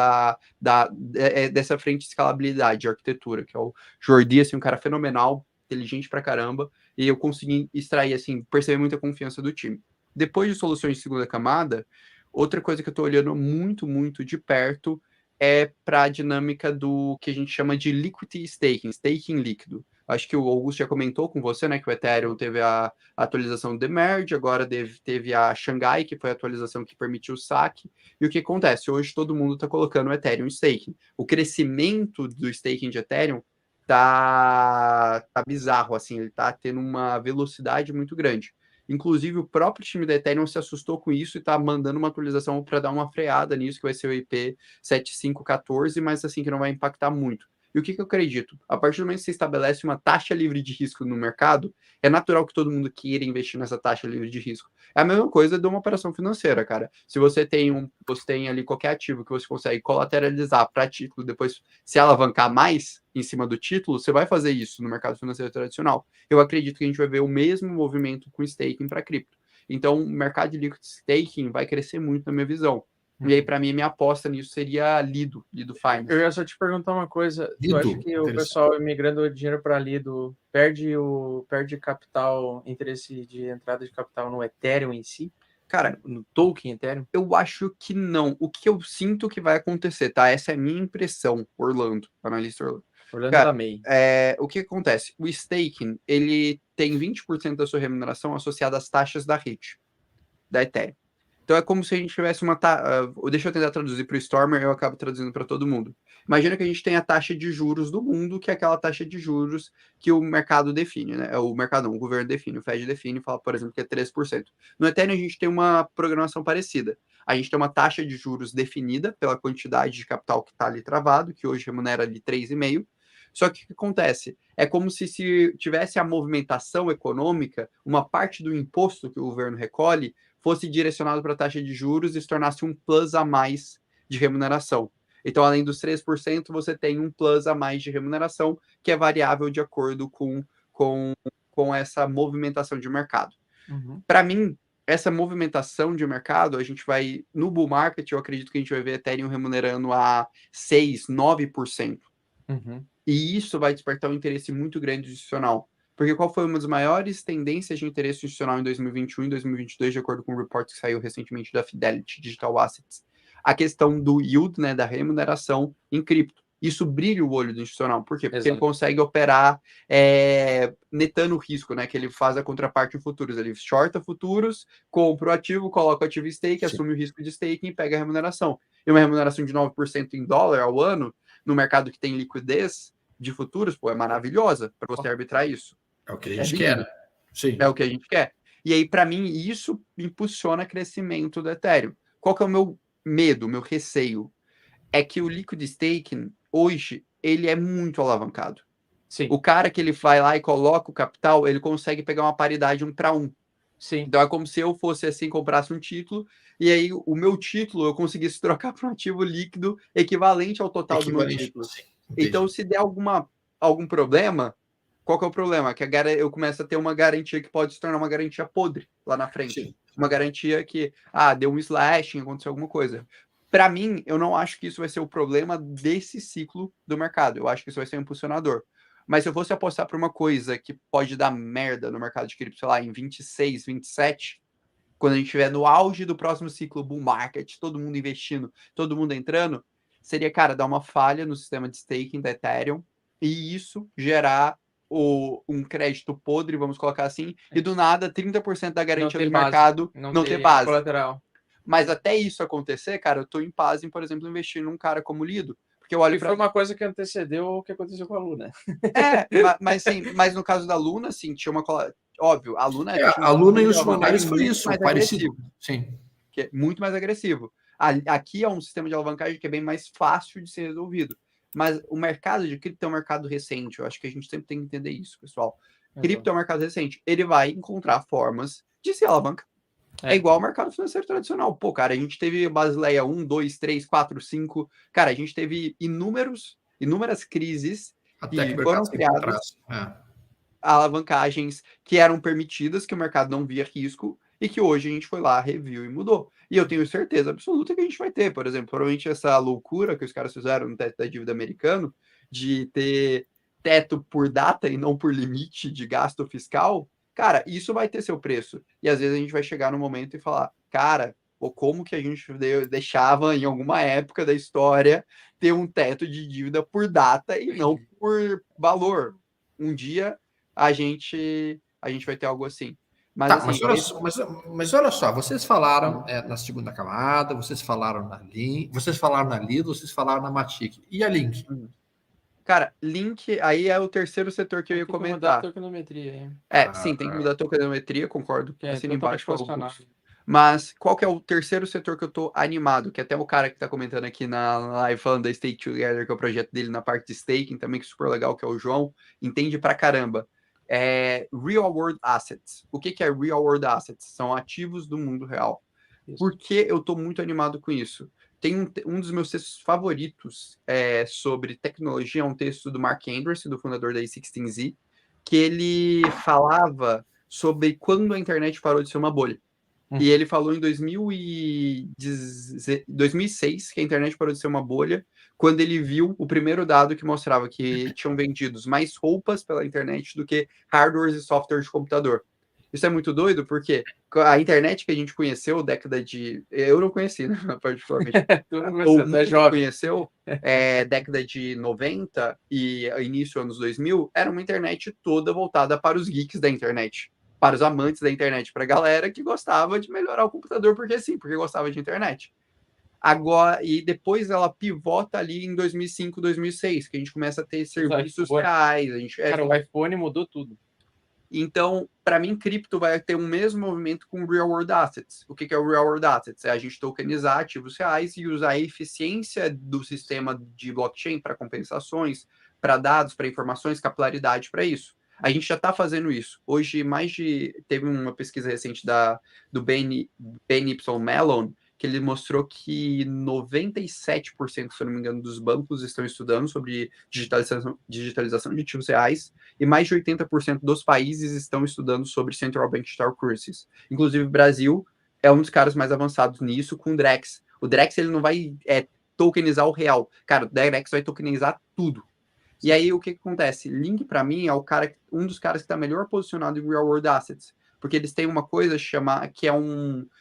Speaker 3: dessa frente de escalabilidade, de arquitetura, que é o Jordi, assim, um cara fenomenal, inteligente pra caramba, e eu consegui extrair, assim, perceber muita confiança do time. Depois de soluções de segunda camada, outra coisa que eu estou olhando muito, muito de perto é para a dinâmica do que a gente chama de liquidity staking, staking líquido. Acho que o Augusto já comentou com você, né, que o Ethereum teve a atualização do Merge, agora teve a Xangai, que foi a atualização que permitiu o saque. E o que acontece? Hoje todo mundo está colocando o Ethereum em staking. O crescimento do staking de Ethereum tá bizarro, assim, ele tá tendo uma velocidade muito grande. Inclusive, o próprio time da Ethereum se assustou com isso e está mandando uma atualização para dar uma freada nisso, que vai ser o IP 7514, mas assim, que não vai impactar muito. E o que eu acredito? A partir do momento que você estabelece uma taxa livre de risco no mercado, é natural que todo mundo queira investir nessa taxa livre de risco. É a mesma coisa de uma operação financeira, cara. Se você tem ali qualquer ativo que você consegue colateralizar para título, depois se alavancar mais em cima do título, você vai fazer isso no mercado financeiro tradicional. Eu acredito que a gente vai ver o mesmo movimento com staking para cripto. Então, o mercado de liquid staking vai crescer muito na minha visão. E aí, para mim, minha aposta nisso seria Lido Finance.
Speaker 1: Eu ia só te perguntar uma coisa. Tu acha que o pessoal migrando dinheiro para Lido perde capital, interesse de entrada de capital no Ethereum em si?
Speaker 3: Cara,
Speaker 1: no token Ethereum?
Speaker 3: Eu acho que não. O que eu sinto que vai acontecer, tá? Essa é a minha impressão, Orlando, analista Orlando.
Speaker 1: Orlando da May.
Speaker 3: O que acontece? O staking, ele tem 20% da sua remuneração associada às taxas da rede, da Ethereum. Então é como se a gente tivesse uma deixa eu tentar traduzir para o Stormer, eu acabo traduzindo para todo mundo. Imagina que a gente tem a taxa de juros do mundo, que é aquela taxa de juros que o mercado define, né? O mercado não, o governo define, o Fed define, fala, por exemplo, que é 3%. No Ethereum a gente tem uma programação parecida. A gente tem uma taxa de juros definida pela quantidade de capital que está ali travado, que hoje remunera de 3,5%. Só que o que acontece? É como se tivesse a movimentação econômica, uma parte do imposto que o governo recolhe fosse direcionado para a taxa de juros e se tornasse um plus a mais de remuneração. Então, além dos 3%, você tem um plus a mais de remuneração, que é variável de acordo com essa movimentação de mercado.
Speaker 1: Uhum.
Speaker 3: Para mim, essa movimentação de mercado, a gente vai, no bull market, eu acredito que a gente vai ver Ethereum remunerando a 6%, 9%.
Speaker 1: Uhum.
Speaker 3: E isso vai despertar um interesse muito grande institucional. Porque qual foi uma das maiores tendências de interesse institucional em 2021 e 2022, de acordo com um report que saiu recentemente da Fidelity Digital Assets? A questão do yield, né, da remuneração em cripto. Isso brilha o olho do institucional. Por quê? Porque
Speaker 1: Exato.
Speaker 3: ele consegue operar netando o risco, né? Que ele faz a contraparte em futuros. Ele shorta futuros, compra o ativo, coloca o ativo em stake, assume o risco de staking e pega a remuneração. E uma remuneração de 9% em dólar ao ano, no mercado que tem liquidez de futuros, pô, é maravilhosa para você arbitrar isso.
Speaker 2: É o que a gente quer.
Speaker 3: Sim. É o que a gente quer. E aí, para mim, isso impulsiona o crescimento do Ethereum. Qual que é o meu medo, meu receio? É que o liquid staking, hoje, ele é muito alavancado.
Speaker 1: Sim.
Speaker 3: O cara que ele vai lá e coloca o capital, ele consegue pegar uma paridade 1 para 1.
Speaker 1: Sim.
Speaker 3: Então, é como se eu fosse assim, comprasse um título, e aí o meu título eu conseguisse trocar para um ativo líquido equivalente ao total do meu título.
Speaker 2: Sim.
Speaker 3: Então, se der algum problema, qual que é o problema? Que eu começo a ter uma garantia que pode se tornar uma garantia podre lá na frente.
Speaker 2: Sim.
Speaker 3: Uma garantia que, deu um slashing, aconteceu alguma coisa. Para mim, eu não acho que isso vai ser o problema desse ciclo do mercado. Eu acho que isso vai ser um impulsionador. Mas se eu fosse apostar por uma coisa que pode dar merda no mercado de cripto, sei lá, em 26, 27, quando a gente estiver no auge do próximo ciclo bull market, todo mundo investindo, todo mundo entrando, seria, cara, dar uma falha no sistema de staking da Ethereum e isso gerar um crédito podre, vamos colocar assim, e do nada 30% da garantia do mercado não ter base.
Speaker 1: Colateral.
Speaker 3: Mas até isso acontecer, cara, eu tô em paz em, por exemplo, investir num cara como Lido. Porque eu olho
Speaker 1: e foi uma coisa que antecedeu o que aconteceu com a Luna.
Speaker 3: Mas no caso da Luna, assim, óbvio, a Luna...
Speaker 2: A Luna e os Lunares foi isso, parecido.
Speaker 3: Sim. Que é muito mais agressivo. Aqui é um sistema de alavancagem que é bem mais fácil de ser resolvido. Mas o mercado de cripto é um mercado recente. Eu acho que a gente sempre tem que entender isso, pessoal. Cripto é um mercado recente. Ele vai encontrar formas de se alavancar. É igual ao mercado financeiro tradicional. Pô, cara, a gente teve Basileia 1, 2, 3, 4, 5. Cara, a gente teve inúmeras crises
Speaker 2: até
Speaker 3: que foram criadas, alavancagens que eram permitidas, que o mercado não via risco, e que hoje a gente foi lá, reviu e mudou. E eu tenho certeza absoluta que a gente vai ter, por exemplo, provavelmente essa loucura que os caras fizeram no teto da dívida americano, de ter teto por data e não por limite de gasto fiscal, cara, isso vai ter seu preço. E às vezes a gente vai chegar no momento e falar, cara, ou como que a gente deixava em alguma época da história ter um teto de dívida por data e não por valor. Um dia a gente vai ter algo assim. Mas,
Speaker 2: tá, assim, mas olha só, vocês falaram na segunda camada, vocês falaram na Link, vocês falaram na Lido, vocês falaram na Matic. E a Link?
Speaker 3: Cara, Link aí é o terceiro setor que eu ia comentar. Tem que mudar
Speaker 1: a tokenomimetria, hein?
Speaker 3: Sim, tem que mudar a tokenomimetria, concordo.
Speaker 1: Assina embaixo com Augusto.
Speaker 3: Mas qual que é o terceiro setor que eu tô animado? Que até o cara que tá comentando aqui na live falando da Stake Together, que é o projeto dele na parte de staking também, que é super legal, que é o João, entende pra caramba. Real World Assets. O que é Real World Assets? São ativos do mundo real. Isso. Por que eu tô muito animado com isso? Tem um dos meus textos favoritos sobre tecnologia, é um texto do Mark Andreessen, do fundador da A16Z, que ele falava sobre quando a internet parou de ser uma bolha. E ele falou em 2006 que a internet parou de ser uma bolha, quando ele viu o primeiro dado que mostrava que tinham vendidos mais roupas pela internet do que hardware e software de computador. Isso é muito doido, porque a internet que a gente conheceu, década de... Eu não conheci, né, particularmente. O mundo que conheceu, década de 90 e início anos 2000, era uma internet toda voltada para os geeks da internet. Para os amantes da internet, para a galera que gostava de melhorar o computador, porque gostava de internet. Agora, e depois ela pivota ali em 2005, 2006, que a gente começa a ter serviços reais.
Speaker 1: Cara, o iPhone mudou tudo.
Speaker 3: Então, para mim, cripto vai ter o mesmo movimento com Real World Assets. O que é o Real World Assets? É a gente tokenizar ativos reais e usar a eficiência do sistema de blockchain para compensações, para dados, para informações, capilaridade para isso. A gente já está fazendo isso. Hoje, teve uma pesquisa recente do Ben Y. Mellon, que ele mostrou que 97%, se eu não me engano, dos bancos estão estudando sobre digitalização de ativos reais e mais de 80% dos países estão estudando sobre Central Bank Digital Currencies. Inclusive, o Brasil é um dos caras mais avançados nisso com o Drex. O Drex ele não vai tokenizar o real. Cara, o Drex vai tokenizar tudo. E aí, o que acontece? Link, para mim, é um dos caras que está melhor posicionado em Real World Assets. Porque eles têm uma coisa que é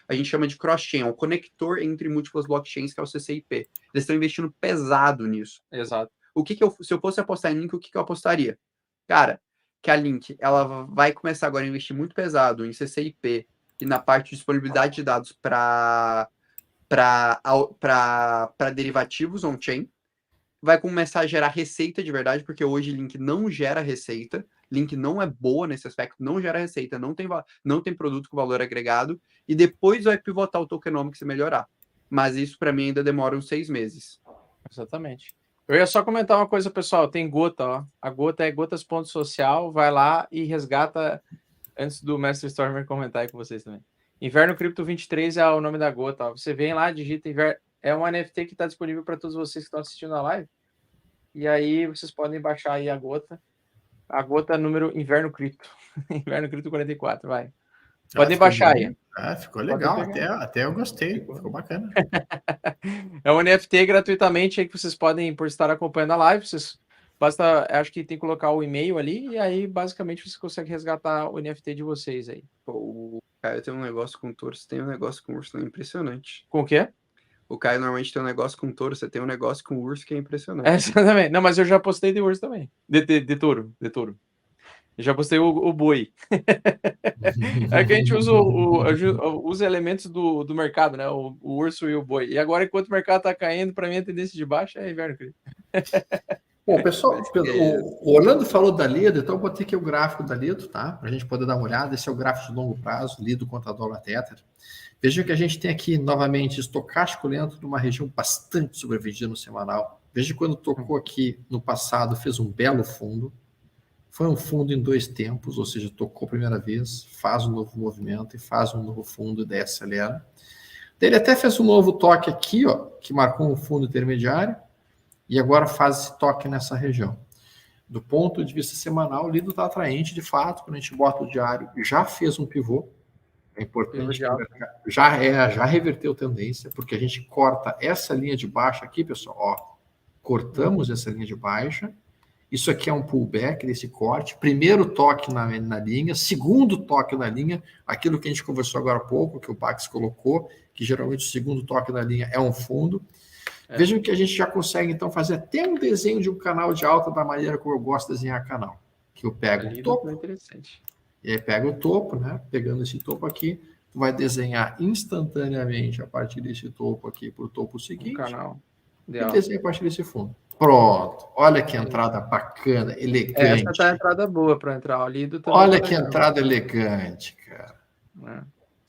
Speaker 3: a gente chama de cross-chain, um conector entre múltiplas blockchains, que é o CCIP. Eles estão investindo pesado nisso.
Speaker 1: Exato.
Speaker 3: Se eu fosse apostar em Link, o que eu apostaria? Cara, que a Link, ela vai começar agora a investir muito pesado em CCIP e na parte de disponibilidade de dados para derivativos on-chain. Vai começar a gerar receita de verdade, porque hoje Link não gera receita. Link não é boa nesse aspecto, não gera receita, não tem produto com valor agregado, e depois vai pivotar o tokenomics e melhorar. Mas isso, para mim, ainda demora uns 6 meses.
Speaker 1: Exatamente. Eu ia só comentar uma coisa, pessoal. Tem Gota, ó. A Gota é gotas.social. Vai lá e resgata, antes do Mestre Stormer comentar aí com vocês também. Inverno Cripto 23 é o nome da Gota, ó. Você vem lá, digita Inverno. É um NFT que está disponível para todos vocês que estão assistindo a live. E aí vocês podem baixar aí a Gota. A Gota número Inverno Cripto. Inverno Cripto 44, vai. Podem baixar aí.
Speaker 2: Ficou legal, até eu gostei, ficou bacana.
Speaker 1: É um NFT gratuitamente aí que vocês podem, por estar acompanhando a live, acho que tem que colocar o e-mail ali, e aí basicamente você consegue resgatar o NFT de vocês aí.
Speaker 3: O Caio tem um negócio com touro, você tem um negócio com urso, é impressionante.
Speaker 1: Com o quê?
Speaker 3: O Caio normalmente tem um negócio com touro, você tem um negócio com urso que é impressionante.
Speaker 1: Exatamente. Não, mas eu já postei de urso também. De touro. Eu já postei o boi. É que a gente usa os elementos do mercado, né? O urso e o boi. E agora, enquanto o mercado tá caindo, para mim a tendência de baixa é inverno.
Speaker 2: Bom, pessoal, o Orlando falou da Lido, então eu botei aqui o gráfico da Lido, tá? Para a gente poder dar uma olhada. Esse é o gráfico de longo prazo, Lido contra dólar Tether. Veja que a gente tem aqui, novamente, estocástico lento numa região bastante sobrevendida no semanal. Veja quando tocou aqui no passado, fez um belo fundo. Foi um fundo em 2 tempos, ou seja, tocou a primeira vez, faz um novo movimento e faz um novo fundo e daí acelera. Ele até fez um novo toque aqui, ó, que marcou um fundo intermediário e agora faz esse toque nessa região. Do ponto de vista semanal, o Lido está atraente, de fato, quando a gente bota o diário, já fez um pivô. É importante, já reverteu tendência, porque a gente corta essa linha de baixa aqui, pessoal, ó, cortamos essa linha de baixa. Isso aqui é um pullback desse corte. Primeiro toque na linha, segundo toque na linha, aquilo que a gente conversou agora há pouco, que o Pax colocou, que geralmente o segundo toque na linha é um fundo. Vejam que a gente já consegue, então, fazer até um desenho de um canal de alta da maneira como eu gosto de desenhar canal. Que eu pego o topo, e aí pega o topo, né? Pegando esse topo aqui, tu vai desenhar instantaneamente a partir desse topo aqui para o topo seguinte.
Speaker 1: Canal.
Speaker 2: E desenha a partir desse fundo. Pronto. Olha que entrada bacana, elegante.
Speaker 1: Essa tá a entrada boa para entrar. O Lido também.
Speaker 2: Olha que entrada elegante, cara.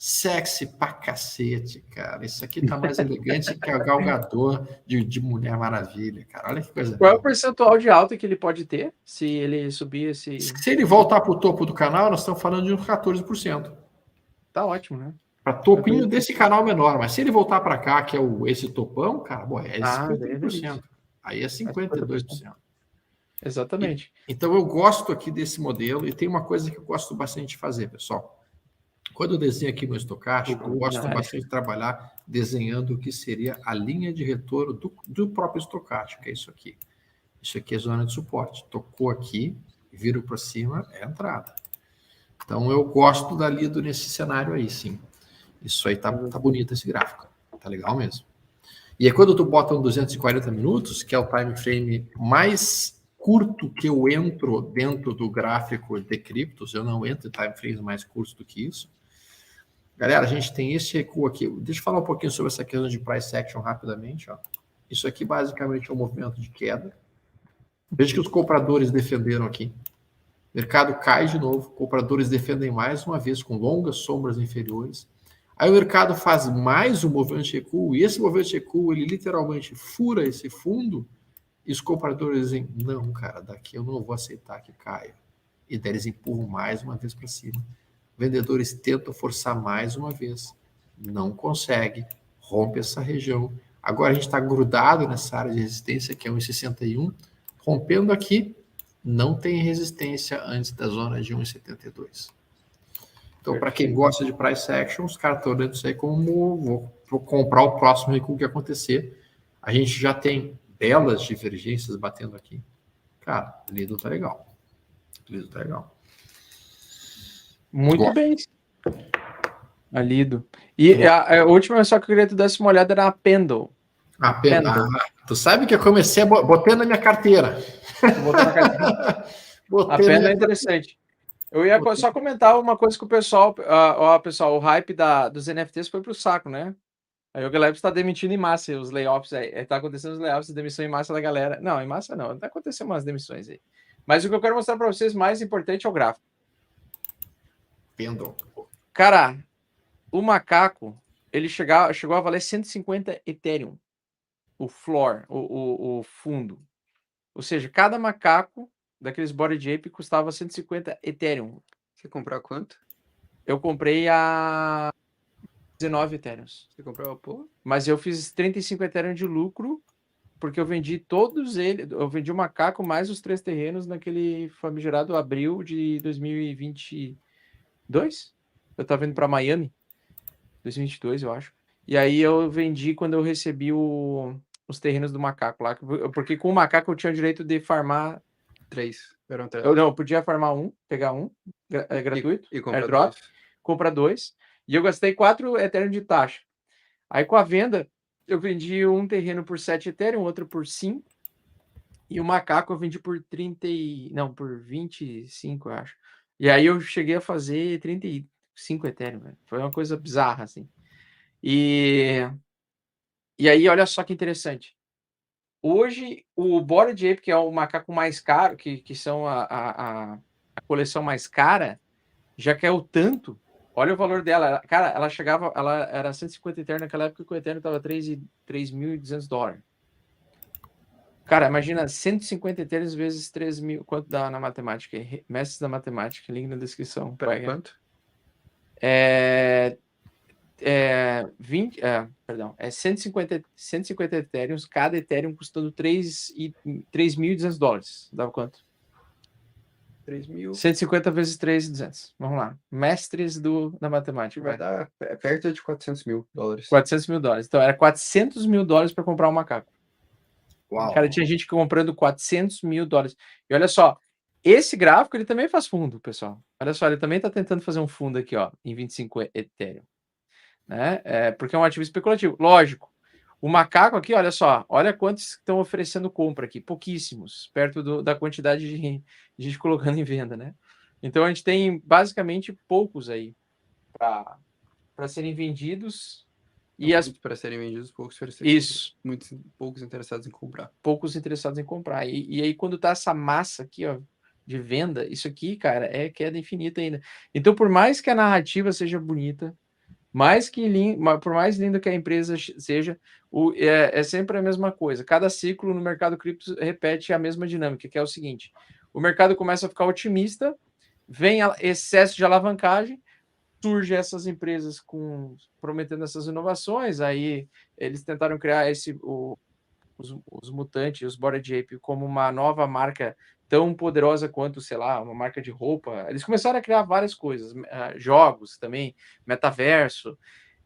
Speaker 2: Sexy pra cacete, cara. Isso aqui tá mais elegante que a Gal Gadot de Mulher Maravilha, cara. Olha que coisa.
Speaker 1: Qual é o percentual de alta que ele pode ter se ele subir esse...
Speaker 2: Se ele voltar para o topo do canal, nós estamos falando de uns 14%.
Speaker 1: Tá ótimo, né?
Speaker 2: Para topinho desse canal menor. Mas se ele voltar para cá, que é esse topão, cara, bom, é 50%. Aí é 52%.
Speaker 1: Exatamente.
Speaker 2: Então eu gosto aqui desse modelo e tem uma coisa que eu gosto bastante de fazer, pessoal. Quando eu desenho aqui no estocástico, eu gosto bastante de trabalhar desenhando o que seria a linha de retorno do próprio estocástico, que é isso aqui. Isso aqui é zona de suporte. Tocou aqui, viro para cima, é a entrada. Então eu gosto da Lido nesse cenário aí, sim. Isso aí tá bonito esse gráfico. Tá legal mesmo. E aí quando tu bota um 240 minutos, que é o time frame mais curto que eu entro dentro do gráfico de criptos, eu não entro em time frames mais curtos do que isso. Galera, a gente tem esse recuo aqui. Deixa eu falar um pouquinho sobre essa questão de price action rapidamente. Ó. Isso aqui basicamente é um movimento de queda. Veja que os compradores defenderam aqui. O mercado cai de novo, compradores defendem mais uma vez com longas sombras inferiores. Aí o mercado faz mais um movimento de recuo, e esse movimento de recuo, ele literalmente fura esse fundo, e os compradores dizem, não, cara, daqui eu não vou aceitar que caia. E daí eles empurram mais uma vez para cima. Vendedores tentam forçar mais uma vez. Não consegue, rompe essa região. Agora a gente está grudado nessa área de resistência, que é 1,61. Rompendo aqui, não tem resistência antes da zona de 1,72. Então, para quem gosta de price action, os caras estão olhando isso aí como vou comprar o próximo recuo que acontecer. A gente já tem belas divergências batendo aqui. Cara, o Lido tá legal. O Lido tá legal.
Speaker 1: Muito bem. A Lido. E a última só que eu queria que tu desse uma olhada na Pendle.
Speaker 2: A Pendle. Tu sabe que eu comecei botando na minha carteira.
Speaker 1: A Pendle é interessante. Eu ia só comentar uma coisa que o pessoal, pessoal, o hype dos NFTs foi pro saco, né? Aí o Galera está demitindo em massa os layoffs aí. Tá acontecendo os layoffs e demissão em massa da galera. Não, em massa não. Tá acontecendo umas demissões aí. Mas o que eu quero mostrar para vocês mais importante é o gráfico.
Speaker 2: Pendle.
Speaker 1: Cara, o macaco, ele chegou a valer 150 Ethereum. O floor, o fundo. Ou seja, cada macaco daqueles Bored Ape custava 150 Ethereum.
Speaker 3: Você comprou a quanto?
Speaker 1: Eu comprei a 19 Ethereum.
Speaker 3: Você comprou a porra?
Speaker 1: Mas eu fiz 35 Ethereum de lucro, porque eu vendi todos eles. Eu vendi o macaco mais os 3 terrenos naquele famigerado abril de 2022. Eu tava indo para Miami. 2022, eu acho. E aí eu vendi quando eu recebi os terrenos do macaco lá. Porque com o macaco eu tinha o direito de farmar
Speaker 3: 3.
Speaker 1: Eu podia farmar pegar um, gratuito,
Speaker 3: e comprar
Speaker 1: airdrop, comprar 2. E eu gastei 4 Ethereum de taxa. Aí com a venda, eu vendi um terreno por 7 Ethereum, outro por 5. E o macaco eu vendi por 25, eu acho. E aí eu cheguei a fazer 35 Ethereum, velho. Foi uma coisa bizarra, assim. E aí, olha só que interessante. Hoje, o Bored Ape, que é o macaco mais caro, que são a coleção mais cara, já caiu tanto. Olha o valor dela. Cara, ela chegava, ela era 150 Ethereum naquela época que o Ethereum estava $3.200. Cara, imagina 150 Ethereum vezes 3 mil. Quanto dá na matemática? Mestres da matemática, link na descrição.
Speaker 3: Pera, quanto?
Speaker 1: 150 Ethereum, cada Ethereum custando $3.200. Dava quanto?
Speaker 3: 3.000.
Speaker 1: 150 vezes 3.200. Vamos lá. Mestres da matemática.
Speaker 3: Vai dar perto de $400 mil.
Speaker 1: $400 mil. Então, era $400 mil para comprar um macaco.
Speaker 2: Uau.
Speaker 1: Cara, tinha gente comprando $400 mil. E olha só, esse gráfico, ele também faz fundo, pessoal. Olha só, ele também está tentando fazer um fundo aqui, ó, em 25 Ethereum. Né? Porque é um ativo especulativo. Lógico. O macaco aqui, olha só, olha quantos estão oferecendo compra aqui, pouquíssimos, perto da quantidade de gente colocando em venda, né? Então a gente tem basicamente poucos aí para serem vendidos e
Speaker 3: para serem vendidos, poucos poucos interessados em comprar.
Speaker 1: Poucos interessados em comprar. E aí quando tá essa massa aqui, ó, de venda, isso aqui, cara, é queda infinita ainda. Então por mais que a narrativa seja bonita, por mais linda que a empresa seja, é sempre a mesma coisa. Cada ciclo no mercado cripto repete a mesma dinâmica, que é o seguinte: o mercado começa a ficar otimista, vem excesso de alavancagem, surge essas empresas prometendo essas inovações, aí eles tentaram criar os mutantes, os Bored Ape, como uma nova marca tão poderosa quanto, sei lá, uma marca de roupa. Eles começaram a criar várias coisas, jogos também, metaverso,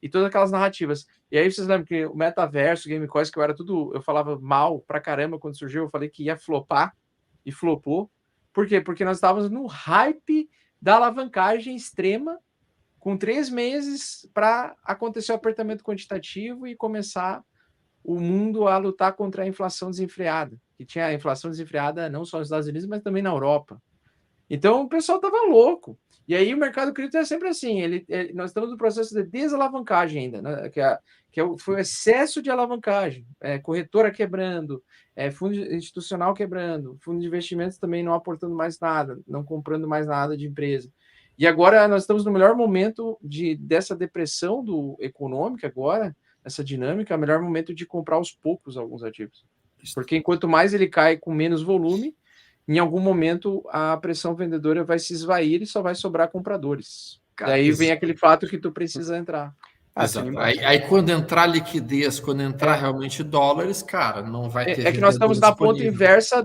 Speaker 1: e todas aquelas narrativas. E aí vocês lembram que o metaverso, Gamecoins, que eu falava mal pra caramba quando surgiu, eu falei que ia flopar, e flopou. Por quê? Porque nós estávamos no hype da alavancagem extrema, com 3 meses para acontecer o apertamento quantitativo e começar o mundo a lutar contra a inflação desenfreada, que tinha a inflação desenfreada não só nos Estados Unidos, mas também na Europa. Então o pessoal estava louco. E aí o mercado cripto é sempre assim, nós estamos no processo de desalavancagem ainda, né? Foi o excesso de alavancagem, corretora quebrando, fundo institucional quebrando, fundo de investimentos também não aportando mais nada, não comprando mais nada de empresa. E agora nós estamos no melhor momento dessa depressão econômica agora, essa dinâmica, é o melhor momento de comprar aos poucos alguns ativos. Porque enquanto mais ele cai com menos volume, em algum momento a pressão vendedora vai se esvair e só vai sobrar compradores. Cara, daí vem aquele fato que tu precisa entrar.
Speaker 2: Exato. Aí quando entrar liquidez, quando entrar realmente dólares, cara, não vai ter.
Speaker 1: É que nós estamos na ponta inversa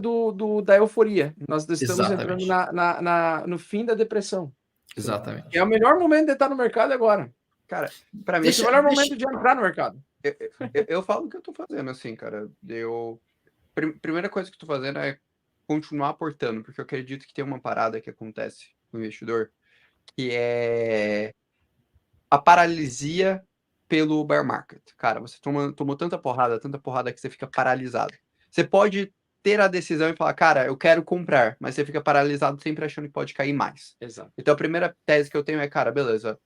Speaker 1: da euforia. Nós estamos
Speaker 2: Exatamente.
Speaker 1: entrando no fim da depressão.
Speaker 2: Exatamente.
Speaker 1: É o melhor momento de estar no mercado agora.
Speaker 3: Cara, para mim,
Speaker 1: esse é o melhor momento de entrar no mercado.
Speaker 3: Eu falo o que eu tô fazendo, assim, cara. Primeira coisa que eu tô fazendo é continuar aportando, porque eu acredito que tem uma parada que acontece com o investidor, que é a paralisia pelo bear market. Cara, você tomou tanta porrada que você fica paralisado. Você pode ter a decisão e falar, cara, eu quero comprar, mas você fica paralisado sempre achando que pode cair mais.
Speaker 1: Exato.
Speaker 3: Então a primeira tese que eu tenho é, cara, beleza,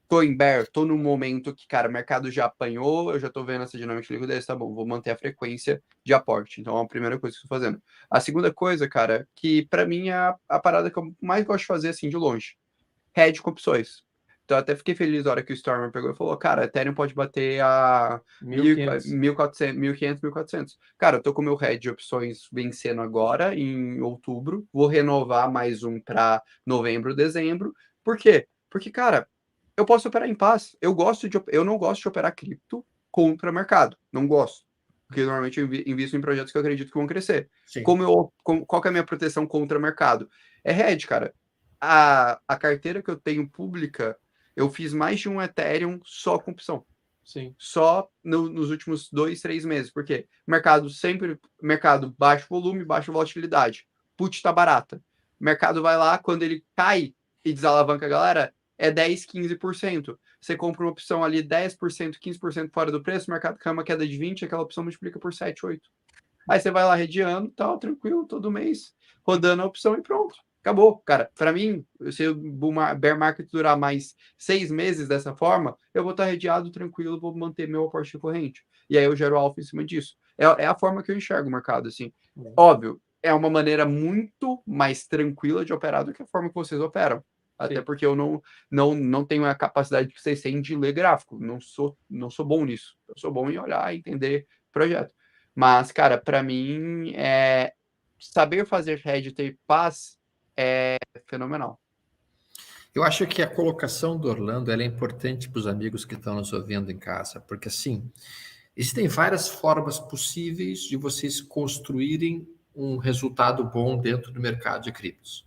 Speaker 3: tô em bear, tô num momento que, cara, o mercado já apanhou, eu já tô vendo essa dinâmica de liquidez, tá bom, vou manter a frequência de aporte. Então, é a primeira coisa que eu tô fazendo. A segunda coisa, cara, que pra mim é a parada que eu mais gosto de fazer, assim, de longe. Hedge com opções. Então, eu até fiquei feliz na hora que o Stormer pegou e falou, cara, Ethereum pode bater a 1.500, 1.400. Cara, eu tô com o meu hedge de opções vencendo agora, em outubro, vou renovar mais um pra novembro, dezembro. Por quê? Porque, cara, eu posso operar em paz. Eu não gosto de operar cripto contra mercado. Não gosto. Porque normalmente eu invisto em projetos que eu acredito que vão crescer. Qual que é a minha proteção contra mercado? É hedge, cara. A carteira que eu tenho pública, eu fiz mais de um Ethereum só com opção.
Speaker 1: Sim.
Speaker 3: Só nos últimos 2, 3 meses. Por quê? Mercado baixo volume, baixa volatilidade. Put tá barata. O mercado vai lá, quando ele cai e desalavanca a galera, é 10, 15%. Você compra uma opção ali 10%, 15% fora do preço, o mercado cai uma queda de 20%, aquela opção multiplica por 7, 8. Aí você vai lá redeando, tal, tranquilo, todo mês, rodando a opção e pronto. Acabou, cara. Para mim, se o bear market durar mais 6 meses dessa forma, eu vou estar redeado, tranquilo, vou manter meu aporte corrente. E aí eu gero alfa em cima disso. É a forma que eu enxergo o mercado, assim. Óbvio, é uma maneira muito mais tranquila de operar do que a forma que vocês operam. Até porque eu não tenho a capacidade que vocês têm de ler gráfico. Não sou bom nisso. Eu sou bom em olhar e entender projeto. Mas, cara, para mim, saber fazer hedge e ter paz é fenomenal.
Speaker 2: Eu acho que a colocação do Orlando ela é importante para os amigos que estão nos ouvindo em casa, porque assim, existem várias formas possíveis de vocês construírem um resultado bom dentro do mercado de criptos.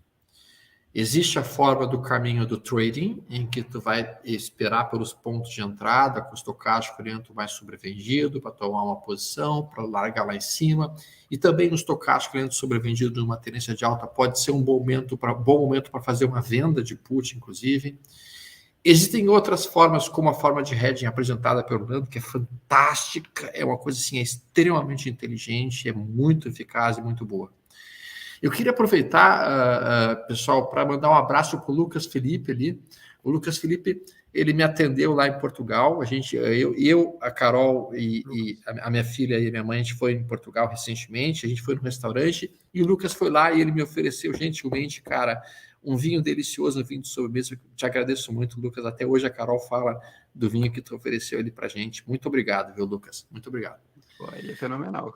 Speaker 2: Existe a forma do caminho do trading, em que tu vai esperar pelos pontos de entrada, com o estocástico lento mais sobrevendido, para tomar uma posição, para largar lá em cima. E também no estocástico lento sobrevendido numa tendência de alta pode ser um bom momento para fazer uma venda de put, inclusive. Existem outras formas, como a forma de hedging apresentada pelo Orlando, que é fantástica, é uma coisa assim, é extremamente inteligente, é muito eficaz e muito boa. Eu queria aproveitar, pessoal, para mandar um abraço para o Lucas Felipe ali. O Lucas Felipe, ele me atendeu lá em Portugal. A Carol e a minha filha e a minha mãe, a gente foi em Portugal recentemente. A gente foi no restaurante e o Lucas foi lá e ele me ofereceu gentilmente, cara, um vinho delicioso, um vinho de sobremesa. Te agradeço muito, Lucas. Até hoje a Carol fala do vinho que tu ofereceu ele para gente. Muito obrigado, viu, Lucas? Muito obrigado.
Speaker 3: Pô, ele é fenomenal.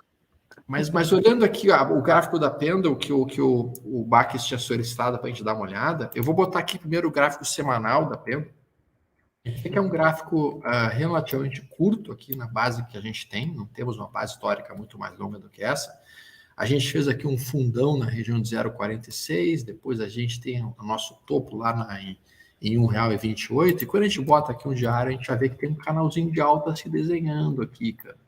Speaker 2: Mas olhando aqui o gráfico da Pendle que o Baques tinha solicitado para a gente dar uma olhada, eu vou botar aqui primeiro o gráfico semanal da Pendle. Que é um gráfico relativamente curto aqui na base que a gente tem, não temos uma base histórica muito mais longa do que essa. A gente fez aqui um fundão na região de 0,46, depois a gente tem o nosso topo lá em R$1,28, e quando a gente bota aqui um diário, a gente vai ver que tem um canalzinho de alta se desenhando aqui, cara.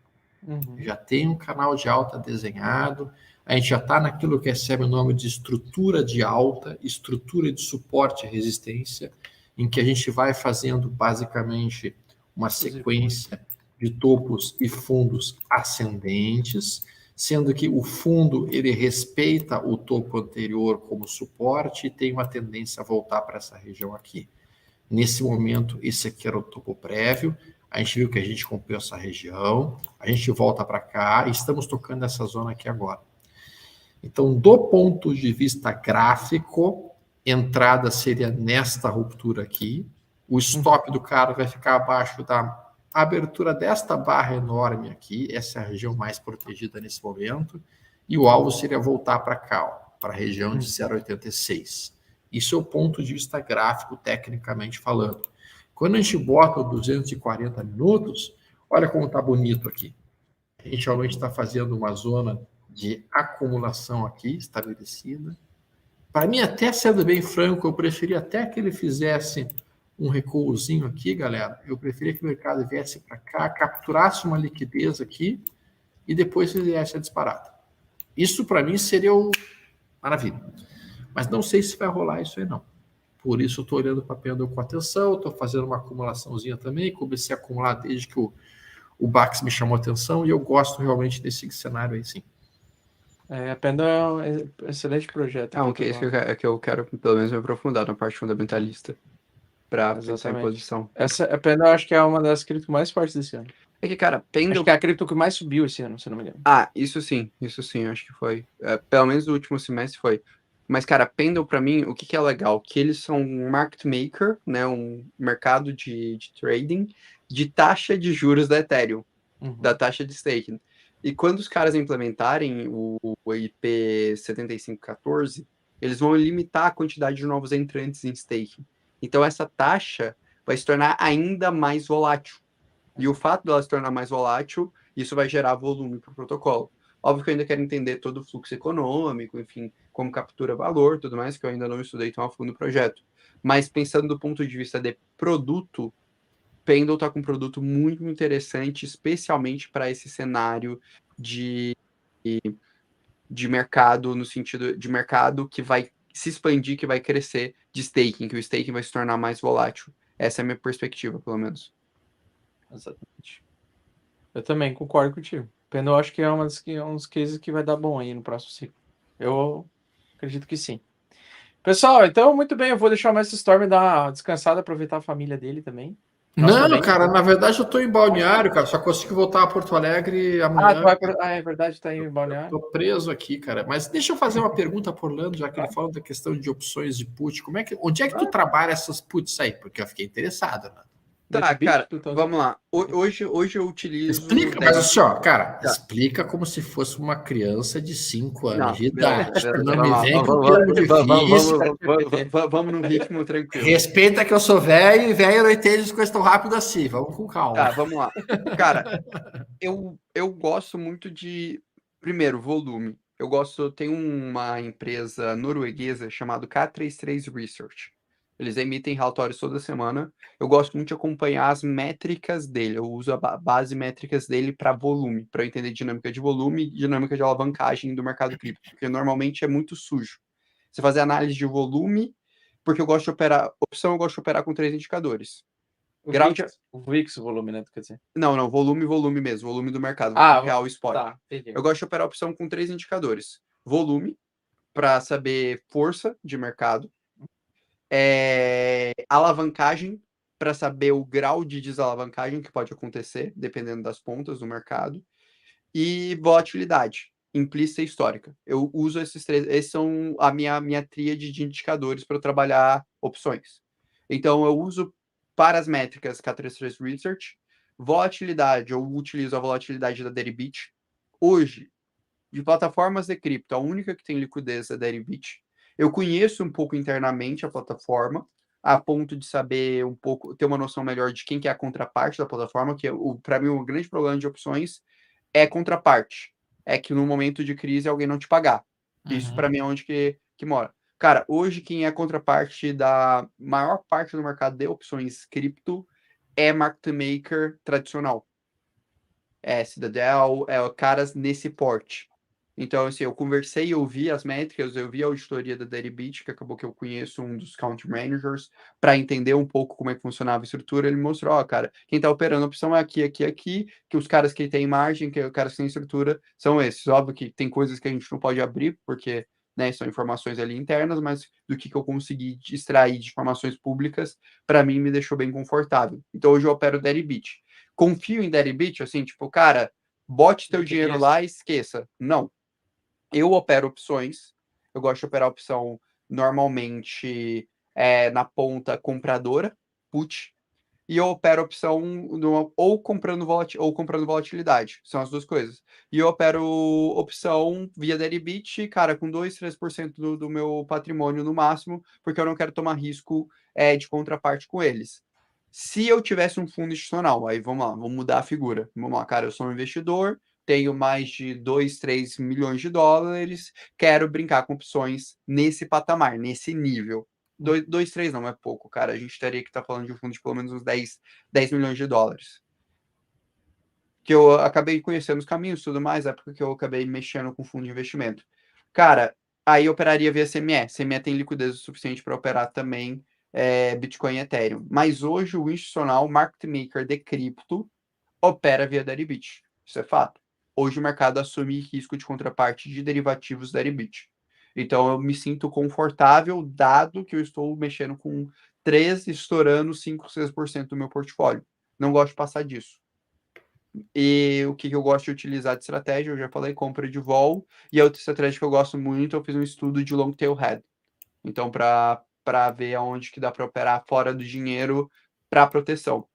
Speaker 2: Já tem um canal de alta desenhado, a gente já está naquilo que recebe o nome de estrutura de alta, estrutura de suporte e resistência, em que a gente vai fazendo basicamente uma sequência de topos e fundos ascendentes, sendo que o fundo ele respeita o topo anterior como suporte e tem uma tendência a voltar para essa região aqui. Nesse momento, esse aqui era o topo prévio, a gente viu que a gente comprou essa região, a gente volta para cá e estamos tocando essa zona aqui agora. Então, do ponto de vista gráfico, entrada seria nesta ruptura aqui, o stop do cara vai ficar abaixo da abertura desta barra enorme aqui, essa é a região mais protegida nesse momento, e o alvo seria voltar para cá, para a região de 0,86. Isso é o ponto de vista gráfico, tecnicamente falando. Quando a gente bota o 240 minutos, olha como está bonito aqui. A gente realmente está fazendo uma zona de acumulação aqui, estabelecida. Para mim, até sendo bem franco, eu preferia até que ele fizesse um recuozinho aqui, galera. Eu preferia que o mercado viesse para cá, capturasse uma liquidez aqui e depois fizesse a disparada. Isso, para mim, seria o maravilha. Mas não sei se vai rolar isso aí, não. Por isso, eu estou olhando para a Pendle com atenção, estou fazendo uma acumulaçãozinha também, comecei a acumular desde que o Bax me chamou a atenção e eu gosto realmente desse cenário aí, sim.
Speaker 1: A Pendle é um excelente projeto.
Speaker 3: É um case que eu quero, pelo menos, me aprofundar na parte fundamentalista para pensar em posição.
Speaker 1: A Pendle eu acho que é uma das cripto mais fortes desse ano.
Speaker 3: É que, cara, Pendle...
Speaker 1: Acho que é a cripto que mais subiu esse ano, se não me engano.
Speaker 3: Ah, isso sim, acho que foi. Pelo menos no último semestre foi. Mas, cara, Pendle, para mim, o que é legal? Que eles são um market maker, né? Um mercado de trading de taxa de juros da Ethereum, da taxa de staking. E quando os caras implementarem o IP 7514, eles vão limitar a quantidade de novos entrantes em staking. Então, essa taxa vai se tornar ainda mais volátil. E o fato dela se tornar mais volátil, isso vai gerar volume para o protocolo. Óbvio que eu ainda quero entender todo o fluxo econômico, enfim, como captura valor, tudo mais, que eu ainda não estudei tão a fundo o projeto. Mas pensando do ponto de vista de produto, Pendle está com um produto muito interessante, especialmente para esse cenário de mercado, no sentido de mercado que vai se expandir, que vai crescer de staking, que o staking vai se tornar mais volátil. Essa é a minha perspectiva, pelo menos.
Speaker 1: Exatamente. Eu também concordo contigo. Pendle eu acho que é um dos cases que vai dar bom aí no próximo ciclo. Eu acredito que sim. Pessoal, então, muito bem, eu vou deixar o Mestre Storm dar uma descansada, aproveitar a família dele também.
Speaker 2: Não, cara, na verdade eu tô em Balneário, cara, só consigo voltar a Porto Alegre amanhã.
Speaker 1: É verdade, tá em Balneário.
Speaker 2: Tô preso aqui, cara. Mas deixa eu fazer uma pergunta pro Orlando, já que ele falou da questão de opções de put. Onde é que tu trabalha essas puts aí? Porque eu fiquei interessado, né?
Speaker 3: Tá, cara, vamos lá. Hoje eu utilizo...
Speaker 2: Explica, mas assim, ó, cara, explica como se fosse uma criança de 5 anos de idade. Não me vem com termo difícil.
Speaker 3: Vamos num ritmo tranquilo.
Speaker 2: Respeita que eu sou velho e velho não entende as coisas tão rápido assim. Vamos com calma.
Speaker 3: Tá, vamos lá. Cara, eu gosto muito de, primeiro, volume. Tem uma empresa norueguesa chamada K33 Research. Eles emitem relatórios toda semana. Eu gosto muito de acompanhar as métricas dele. Eu uso a base métricas dele para volume, para eu entender dinâmica de volume e dinâmica de alavancagem do mercado cripto, porque normalmente é muito sujo. Você fazer análise de volume, porque eu gosto de operar, eu gosto de operar com 3 indicadores.
Speaker 1: O VIX, o volume, né? Quer dizer.
Speaker 3: Não, volume mesmo, volume do mercado, real spot.
Speaker 1: Tá,
Speaker 3: eu gosto de operar a opção com 3 indicadores. Volume, para saber força de mercado. Alavancagem, para saber o grau de desalavancagem que pode acontecer, dependendo das pontas do mercado. E volatilidade, implícita e histórica. Eu uso esses 3, esses são a minha tríade de indicadores para trabalhar opções. Então, eu uso para as métricas K33 Research, volatilidade, eu utilizo a volatilidade da Deribit. Hoje, de plataformas de cripto, a única que tem liquidez é a Deribit. Eu conheço um pouco internamente a plataforma, a ponto de saber um pouco, ter uma noção melhor de quem que é a contraparte da plataforma, que para mim o grande problema de opções é contraparte. É que no momento de crise alguém não te pagar. Isso para mim é onde que mora. Cara, hoje quem é a contraparte da maior parte do mercado de opções cripto é market maker tradicional. É Citadel, caras nesse porte. Então, assim, eu conversei, eu vi as métricas, eu vi a auditoria da Deribit, que acabou que eu conheço um dos country managers, para entender um pouco como é que funcionava a estrutura. Ele mostrou, ó, cara, quem está operando a opção é aqui, que os caras que têm margem, que os caras que têm estrutura, são esses. Óbvio que tem coisas que a gente não pode abrir, porque, né, são informações ali internas, mas do que eu consegui extrair de informações públicas, para mim, me deixou bem confortável. Então, hoje eu opero Deribit. Confio em Deribit, assim, tipo, cara, bote teu dinheiro lá e esqueça. Não. Eu opero opções, eu gosto de operar opção normalmente na ponta compradora, put, e eu opero opção ou comprando volatilidade, são as duas coisas. E eu opero opção via Deribit, cara, com 2, 3% do meu patrimônio no máximo, porque eu não quero tomar risco de contraparte com eles. Se eu tivesse um fundo institucional, aí vamos lá, vamos mudar a figura. Vamos lá, cara, eu sou um investidor, tenho mais de 2, 3 milhões de dólares, quero brincar com opções nesse patamar, nesse nível. 2, 3 não é pouco, cara. A gente teria que estar falando de um fundo de pelo menos uns 10 milhões de dólares. Que eu acabei conhecendo os caminhos e tudo mais, é porque eu acabei mexendo com fundo de investimento. Cara, aí eu operaria via CME. CME tem liquidez o suficiente para operar também Bitcoin e Ethereum. Mas hoje o institucional market maker de cripto opera via Deribit. Isso é fato. Hoje o mercado assume risco de contraparte de derivativos Deribit. Então eu me sinto confortável, dado que eu estou mexendo com 3, estourando 5, 6% do meu portfólio. Não gosto de passar disso. E o que eu gosto de utilizar de estratégia, eu já falei, compra de vol. E a outra estratégia que eu gosto muito, eu fiz um estudo de long tail head. Então, para ver aonde que dá para operar fora do dinheiro para proteção.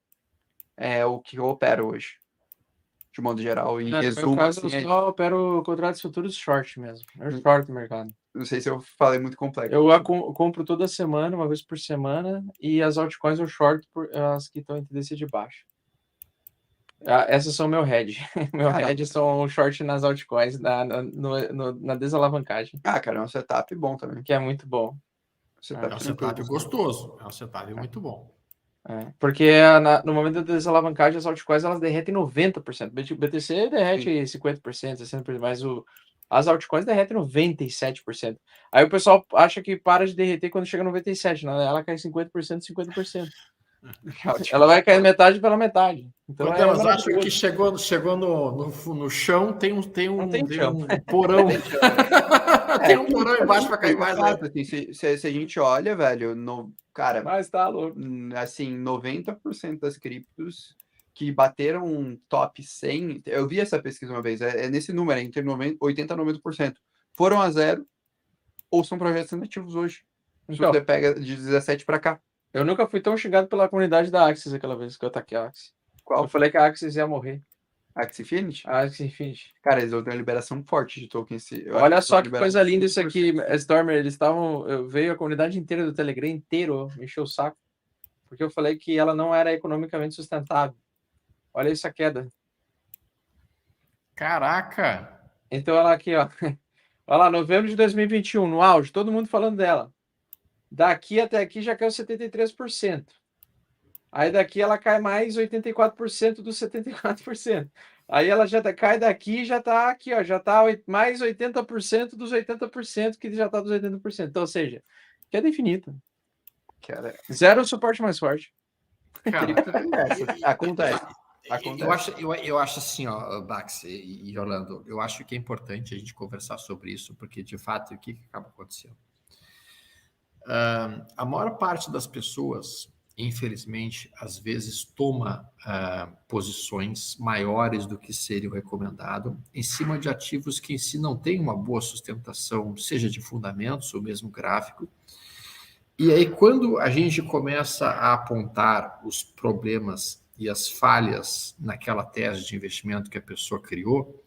Speaker 3: É o que eu opero hoje. De modo geral, em resumo.
Speaker 1: No caso, assim, eu só opero contratos futuros short mesmo. Eu short o mercado.
Speaker 3: Não sei se eu falei muito complexo.
Speaker 1: Eu compro toda semana, uma vez por semana, e as altcoins eu short as que estão em tendência de baixo. Essas são meu hedge. Meu hedge são o short nas altcoins, na desalavancagem.
Speaker 3: Cara, é um setup bom também.
Speaker 1: Que é muito bom.
Speaker 2: É um setup gostoso. É um setup muito bom.
Speaker 1: Porque no momento da desalavancagem, as altcoins elas derretem 90%. BTC derrete 50%, 60%, mas as altcoins derretem 97%. Aí o pessoal acha que para de derreter quando chega a 97%, né? Ela cai 50%, 50%. Ela vai cair metade pela metade. Então
Speaker 2: quando elas acham que chegou no chão, tem um porão. Tem um porão embaixo para cair mais.
Speaker 3: Exato, assim, se a gente olha, velho, cara,
Speaker 1: Mas tá louco.
Speaker 3: assim, 90% das criptos que bateram um top 100, eu vi essa pesquisa uma vez, é nesse número, entre 80% a 90%, foram a zero ou são projetos nativos hoje. Se
Speaker 1: Então,
Speaker 3: você pega de 17 para cá.
Speaker 1: eu nunca fui tão xingado pela comunidade da Axis aquela vez que eu ataquei a Axis.
Speaker 3: Qual?
Speaker 1: Eu falei que a Axis ia morrer.
Speaker 3: Axie Infinity?
Speaker 1: A Axis Infinity.
Speaker 3: Cara, eles vão ter uma liberação forte de token.
Speaker 1: Olha só que coisa linda isso aqui, Stormer. Eles estavam. Veio a comunidade inteira do Telegram inteiro, me encheu o saco. Porque eu falei que ela não era economicamente sustentável. Olha essa queda.
Speaker 2: Caraca!
Speaker 1: Então ela aqui, ó. Olha lá, novembro de 2021, no auge, todo mundo falando dela. Daqui até aqui já caiu 73%. Aí daqui ela cai mais 84% dos 74%. Aí ela já cai daqui e já está aqui, ó, já está mais 80% dos 80% que já está dos 80%. Então, ou seja, queda infinita. Zero suporte mais forte.
Speaker 2: Cara,
Speaker 3: acontece.
Speaker 2: Eu acho assim, ó, Bax e Orlando, eu acho que é importante a gente conversar sobre isso, porque de fato o que acaba acontecendo? A maior parte das pessoas, infelizmente, às vezes toma posições maiores do que seria o recomendado em cima de ativos que em si não têm uma boa sustentação, seja de fundamentos ou mesmo gráfico. E aí, quando a gente começa a apontar os problemas e as falhas naquela tese de investimento que a pessoa criou,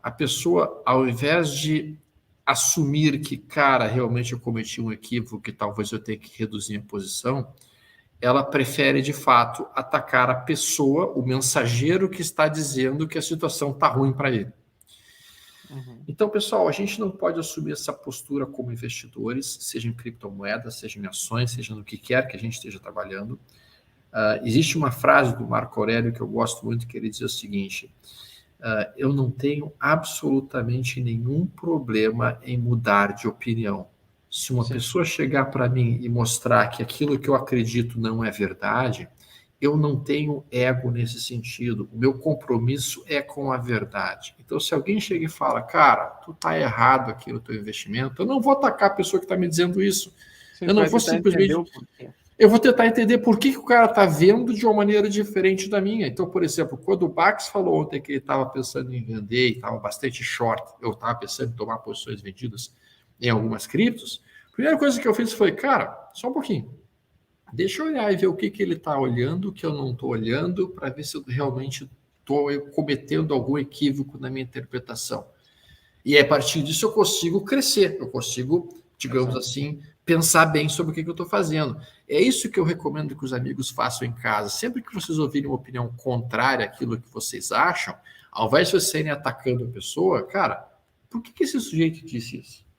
Speaker 2: a pessoa, ao invés de assumir que, cara, realmente eu cometi um equívoco que talvez eu tenha que reduzir a posição, ela prefere, de fato, atacar a pessoa, o mensageiro que está dizendo que a situação está ruim para ele. Então, pessoal, a gente não pode assumir essa postura como investidores, seja em criptomoedas, seja em ações, seja no que quer que a gente esteja trabalhando. Existe uma frase do Marco Aurélio que eu gosto muito, que ele diz o seguinte: eu não tenho absolutamente nenhum problema em mudar de opinião. Se uma pessoa chegar para mim e mostrar que aquilo que eu acredito não é verdade, eu não tenho ego nesse sentido. O meu compromisso é com a verdade. Então, se alguém chega e fala, cara, tu tá errado aqui no teu investimento, eu não vou atacar a pessoa que está me dizendo isso. Eu não vou simplesmente... Eu vou tentar entender por que o cara está vendo de uma maneira diferente da minha. Então, por exemplo, quando o Bax falou ontem que ele estava pensando em vender e estava bastante short, eu estava pensando em tomar posições vendidas em algumas criptos, a primeira coisa que eu fiz foi, cara, só um pouquinho. Deixa eu olhar e ver o que ele está olhando, o que eu não estou olhando, para ver se eu realmente estou cometendo algum equívoco na minha interpretação. E a partir disso eu consigo crescer, eu consigo, digamos assim, pensar bem sobre o que eu estou fazendo. É isso que eu recomendo que os amigos façam em casa. Sempre que vocês ouvirem uma opinião contrária àquilo que vocês acham, ao invés de vocês saírem atacando a pessoa, cara, por que esse sujeito disse isso?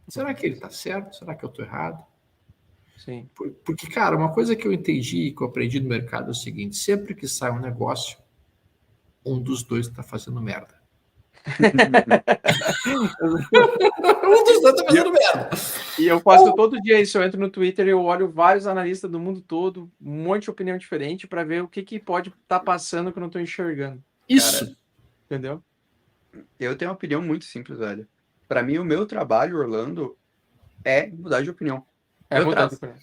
Speaker 2: Será que ele está certo? Será que eu estou errado?
Speaker 1: Sim.
Speaker 2: Porque, cara, uma coisa que eu entendi e que eu aprendi no mercado é o seguinte: sempre que sai um negócio, um dos dois está fazendo merda. Um dos dois está fazendo merda.
Speaker 1: E eu faço todo dia isso. Eu entro no Twitter e eu olho vários analistas do mundo todo, um monte de opinião diferente, para ver o que pode estar passando que eu não estou enxergando.
Speaker 2: Isso.
Speaker 1: Cara, entendeu?
Speaker 3: Eu tenho uma opinião muito simples, velho. Para mim, o meu trabalho, Orlando, é mudar de opinião.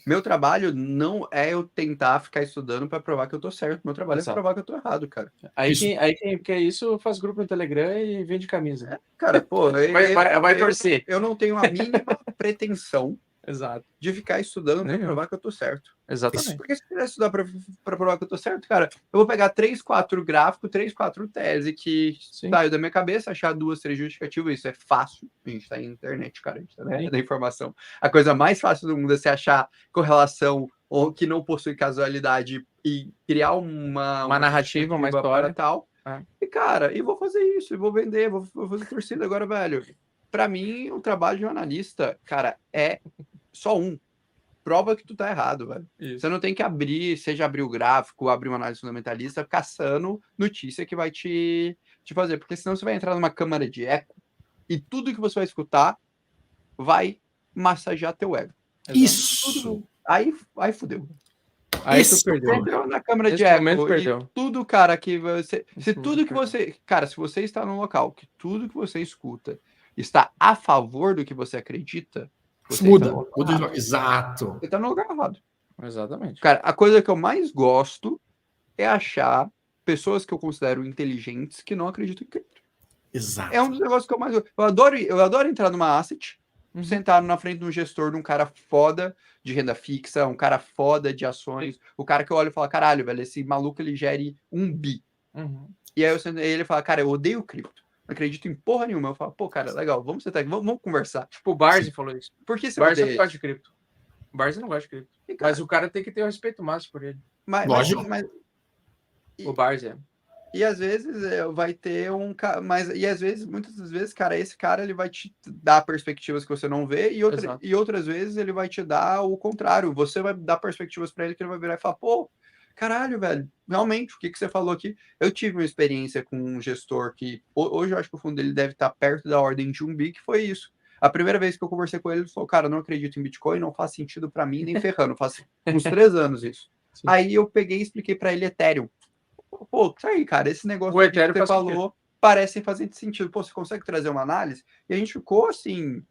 Speaker 3: Meu trabalho não é eu tentar ficar estudando para provar que eu tô certo. Meu trabalho é provar que eu tô errado, cara.
Speaker 1: Aí quem quer isso faz grupo no Telegram e vende camisa.
Speaker 3: Cara, pô,
Speaker 1: vai torcer.
Speaker 3: Eu não tenho a mínima pretensão
Speaker 1: Exato.
Speaker 3: de ficar estudando para provar que eu tô certo.
Speaker 1: Exatamente.
Speaker 3: Porque se eu quiser estudar para provar que eu tô certo, cara, eu vou pegar 3, 4 gráficos, 3, 4 teses que saiu da minha cabeça, achar 2, 3 justificativas. Isso é fácil. A gente tá na internet, cara. A gente tá da informação. A coisa mais fácil do mundo é você achar correlação ou que não possui casualidade e criar uma
Speaker 1: narrativa, uma história
Speaker 3: e tal. E, cara, e vou fazer isso, e vou vender, vou fazer torcida agora, velho. Para mim, o trabalho de um analista, cara, é só um. Prova que tu tá errado, velho. Isso. Você não tem que abrir o gráfico, abrir uma análise fundamentalista, caçando notícia que vai te fazer, porque senão você vai entrar numa câmara de eco e tudo que você vai escutar vai massagear teu ego.
Speaker 2: Isso!
Speaker 3: Aí fudeu.
Speaker 1: Aí tu perdeu.
Speaker 3: Entrou na câmara de eco e tudo, cara, que você... Se tudo que você... Cara, se você está num local que tudo que você escuta está a favor do que você acredita, você
Speaker 2: Muda.
Speaker 3: está no lugar errado.
Speaker 2: Exato.
Speaker 3: Você está no lugar errado.
Speaker 1: Exatamente.
Speaker 3: Cara, a coisa que eu mais gosto é achar pessoas que eu considero inteligentes que não acreditam em cripto.
Speaker 2: Exato.
Speaker 3: É um dos negócios que eu mais gosto. Eu adoro entrar numa asset, sentar na frente de um gestor, de um cara foda de renda fixa, um cara foda de ações, o cara que eu olho e falo, caralho, velho, esse maluco ele gere 1 bi. E aí ele fala, cara, eu odeio cripto. Não acredito em porra nenhuma. Eu falo, pô, cara, legal, vamos sentar aqui, vamos conversar.
Speaker 1: Tipo, o Barzi falou isso.
Speaker 3: Por que você
Speaker 1: Barzi não
Speaker 3: odeia?
Speaker 1: gosta de cripto. O Barzi não gosta de cripto.
Speaker 3: E, cara,
Speaker 1: Mas o cara tem que ter o respeito máximo por ele.
Speaker 2: Lógico.
Speaker 1: O Barzi é.
Speaker 3: E às vezes vai ter às vezes, muitas das vezes, cara, esse cara ele vai te dar perspectivas que você não vê e outras vezes ele vai te dar o contrário. Você vai dar perspectivas para ele que ele vai virar e falar, pô, caralho, velho, realmente, o que você falou aqui? Eu tive uma experiência com um gestor que hoje eu acho que o fundo dele deve estar perto da ordem de 1 bi, que foi isso. A primeira vez que eu conversei com ele, ele falou, cara, não acredito em Bitcoin, não faz sentido para mim, nem ferrando, faz uns 3 anos isso. Sim. Aí eu peguei e expliquei para ele Ethereum. Pô, isso aí, cara, esse negócio
Speaker 1: que você falou
Speaker 3: parece fazer sentido. Pô, você consegue trazer uma análise? E a gente ficou, assim,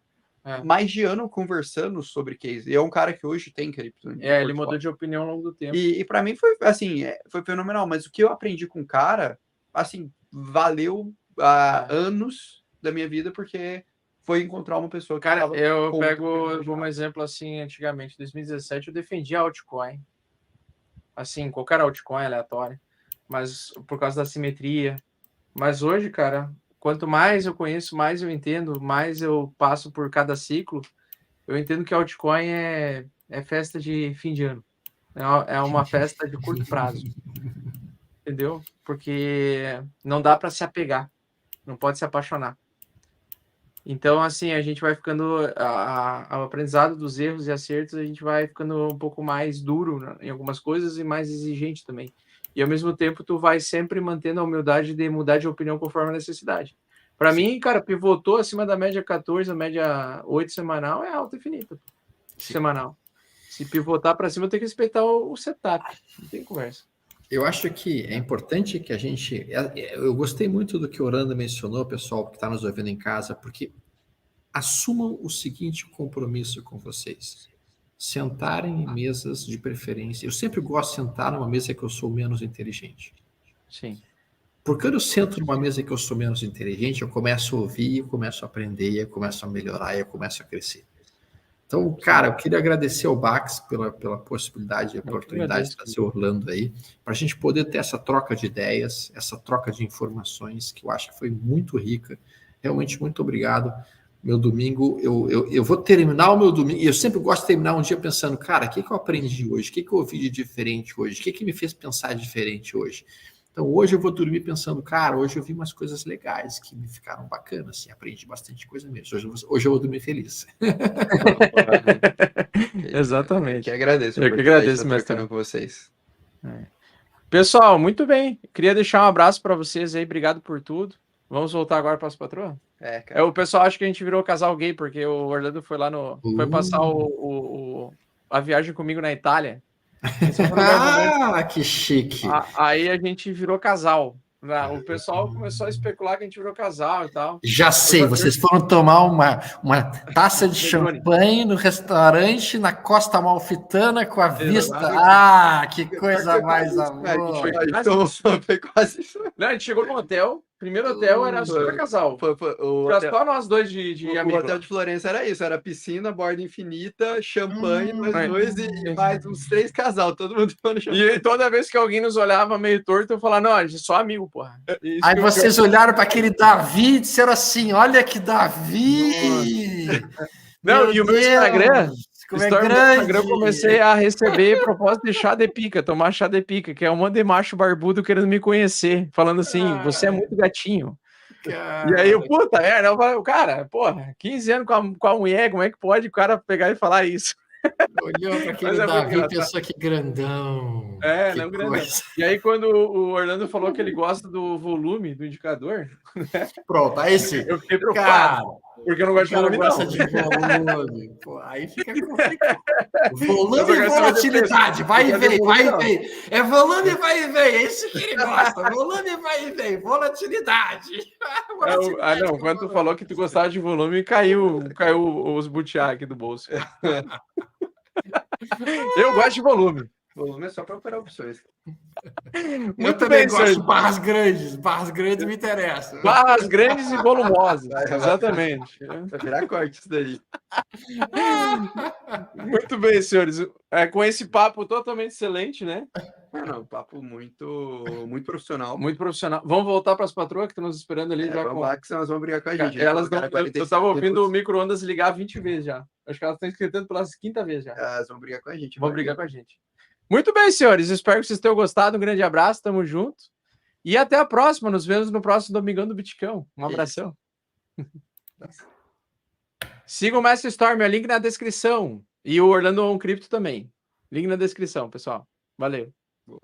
Speaker 3: mais de ano conversando sobre case. E é um cara que hoje tem cripto.
Speaker 1: Ele mudou de opinião ao longo do tempo.
Speaker 3: E para mim foi, assim, foi fenomenal. Mas o que eu aprendi com o cara, assim, valeu anos da minha vida, porque foi encontrar uma pessoa que...
Speaker 1: Cara, eu pego um exemplo, assim, antigamente, em 2017, eu defendia altcoin. Assim, qualquer altcoin aleatório. Mas por causa da simetria. Mas hoje, cara, quanto mais eu conheço, mais eu entendo, mais eu passo por cada ciclo, eu entendo que altcoin é festa de fim de ano. É uma festa de curto prazo. Entendeu? Porque não dá para se apegar. Não pode se apaixonar. Então, assim, a gente vai ficando... O aprendizado dos erros e acertos, a gente vai ficando um pouco mais duro em algumas coisas e mais exigente também. E, ao mesmo tempo, tu vai sempre mantendo a humildade de mudar de opinião conforme a necessidade. Para mim, cara, pivotou acima da média 14, a média 8 semanal é alta infinita. Semanal. Se pivotar para cima, tem que respeitar o setup. Não tem conversa.
Speaker 2: Eu acho que é importante que a gente... Eu gostei muito do que o Orlando mencionou, pessoal, que está nos ouvindo em casa, porque assumam o seguinte compromisso com vocês. Sentarem em mesas de preferência. Eu sempre gosto de sentar numa mesa que eu sou menos inteligente.
Speaker 1: Sim.
Speaker 2: Porque quando eu sento numa mesa que eu sou menos inteligente, eu começo a ouvir, eu começo a aprender, eu começo a melhorar, eu começo a crescer. Então, cara, eu queria agradecer ao Bax pela possibilidade e oportunidade de trazer o Orlando aí, para a gente poder ter essa troca de ideias, essa troca de informações, que eu acho que foi muito rica. Realmente, muito obrigado. Meu domingo, eu vou terminar o meu domingo, e eu sempre gosto de terminar um dia pensando, cara, o que eu aprendi hoje? O que eu ouvi de diferente hoje? O que me fez pensar diferente hoje? Então, hoje eu vou dormir pensando, cara, hoje eu vi umas coisas legais que me ficaram bacanas, assim, aprendi bastante coisa mesmo. Hoje eu vou dormir feliz.
Speaker 1: Exatamente.
Speaker 3: Que agradeço.
Speaker 1: Eu que agradeço,
Speaker 3: mestre, com vocês.
Speaker 1: Pessoal, muito bem. Queria deixar um abraço para vocês aí. Obrigado por tudo. Vamos voltar agora para as patroas?
Speaker 3: Cara.
Speaker 1: O pessoal acha que a gente virou casal gay, porque o Orlando foi lá foi passar a viagem comigo na Itália.
Speaker 2: Que chique.
Speaker 1: Aí a gente virou casal. O pessoal começou a especular que a gente virou casal e tal.
Speaker 2: Já sei, vocês foram tomar uma taça de champanhe no restaurante na Costa Amalfitana com a vista. Que coisa mais amor.
Speaker 3: Foi quase isso.
Speaker 1: Não, a gente chegou no hotel. Primeiro hotel era super casal. Só nós dois de amigos.
Speaker 3: O hotel de Florença era isso, era piscina, borda infinita, champanhe, nós dois e mais uns 3 casal, todo mundo tomando champanhe.
Speaker 1: E toda vez que alguém nos olhava meio torto, eu falava, não, a gente é só amigo, porra.
Speaker 2: Aí vocês olharam para aquele Davi e disseram assim, olha que Davi!
Speaker 1: Não, e o meu Instagram... Como é grande. Eu comecei a receber proposta de chá de pica, tomar chá de pica, que é um monte de macho barbudo querendo me conhecer, falando assim, você é muito gatinho. Cara. E aí, eu falei, cara, porra, 15 anos com a mulher, como é que pode o cara pegar e falar isso?
Speaker 2: Olhou para aquele Davi e pensou que grandão.
Speaker 1: não grandão. E aí, quando o Orlando falou que ele gosta do volume do indicador,
Speaker 2: pronto, aí sim.
Speaker 1: Eu fiquei preocupado. Porque eu não gosto de volume,
Speaker 2: gosta de volume. Pô, aí fica complicado. Volume e volatilidade. Vai e vem, vai e vem. É volume e vai e vem. É isso que ele gosta. Volume, vai e vem. Volatilidade.
Speaker 1: Não. Quando tu falou que tu gostava de volume, caiu os butiá aqui do bolso. Eu gosto de volume.
Speaker 3: Volume é só para operar opções.
Speaker 2: Eu também gosto de barras grandes. Barras grandes me interessam.
Speaker 1: Barras grandes e volumosas. Exatamente.
Speaker 3: Vai virar corte isso daí.
Speaker 1: Muito bem, senhores. Com esse papo totalmente excelente, né?
Speaker 3: Papo muito profissional.
Speaker 1: Muito profissional. Vamos voltar para as patroas que estão nos esperando ali. Já
Speaker 3: vamos lá, que senão elas vão brigar com a gente.
Speaker 1: Eu estava ouvindo o micro-ondas ligar 20 vezes já. Acho que elas estão escutando pela 5ª vez já.
Speaker 3: Elas vão brigar com a gente.
Speaker 1: Vão brigar com a gente. Muito bem, senhores. Espero que vocês tenham gostado. Um grande abraço. Tamo junto. E até a próxima. Nos vemos no próximo Domingão do Bitcão. Um abração. Siga o Mestre Storm. O link na descrição. E o Orlando On Crypto também. Link na descrição, pessoal. Valeu. Boa.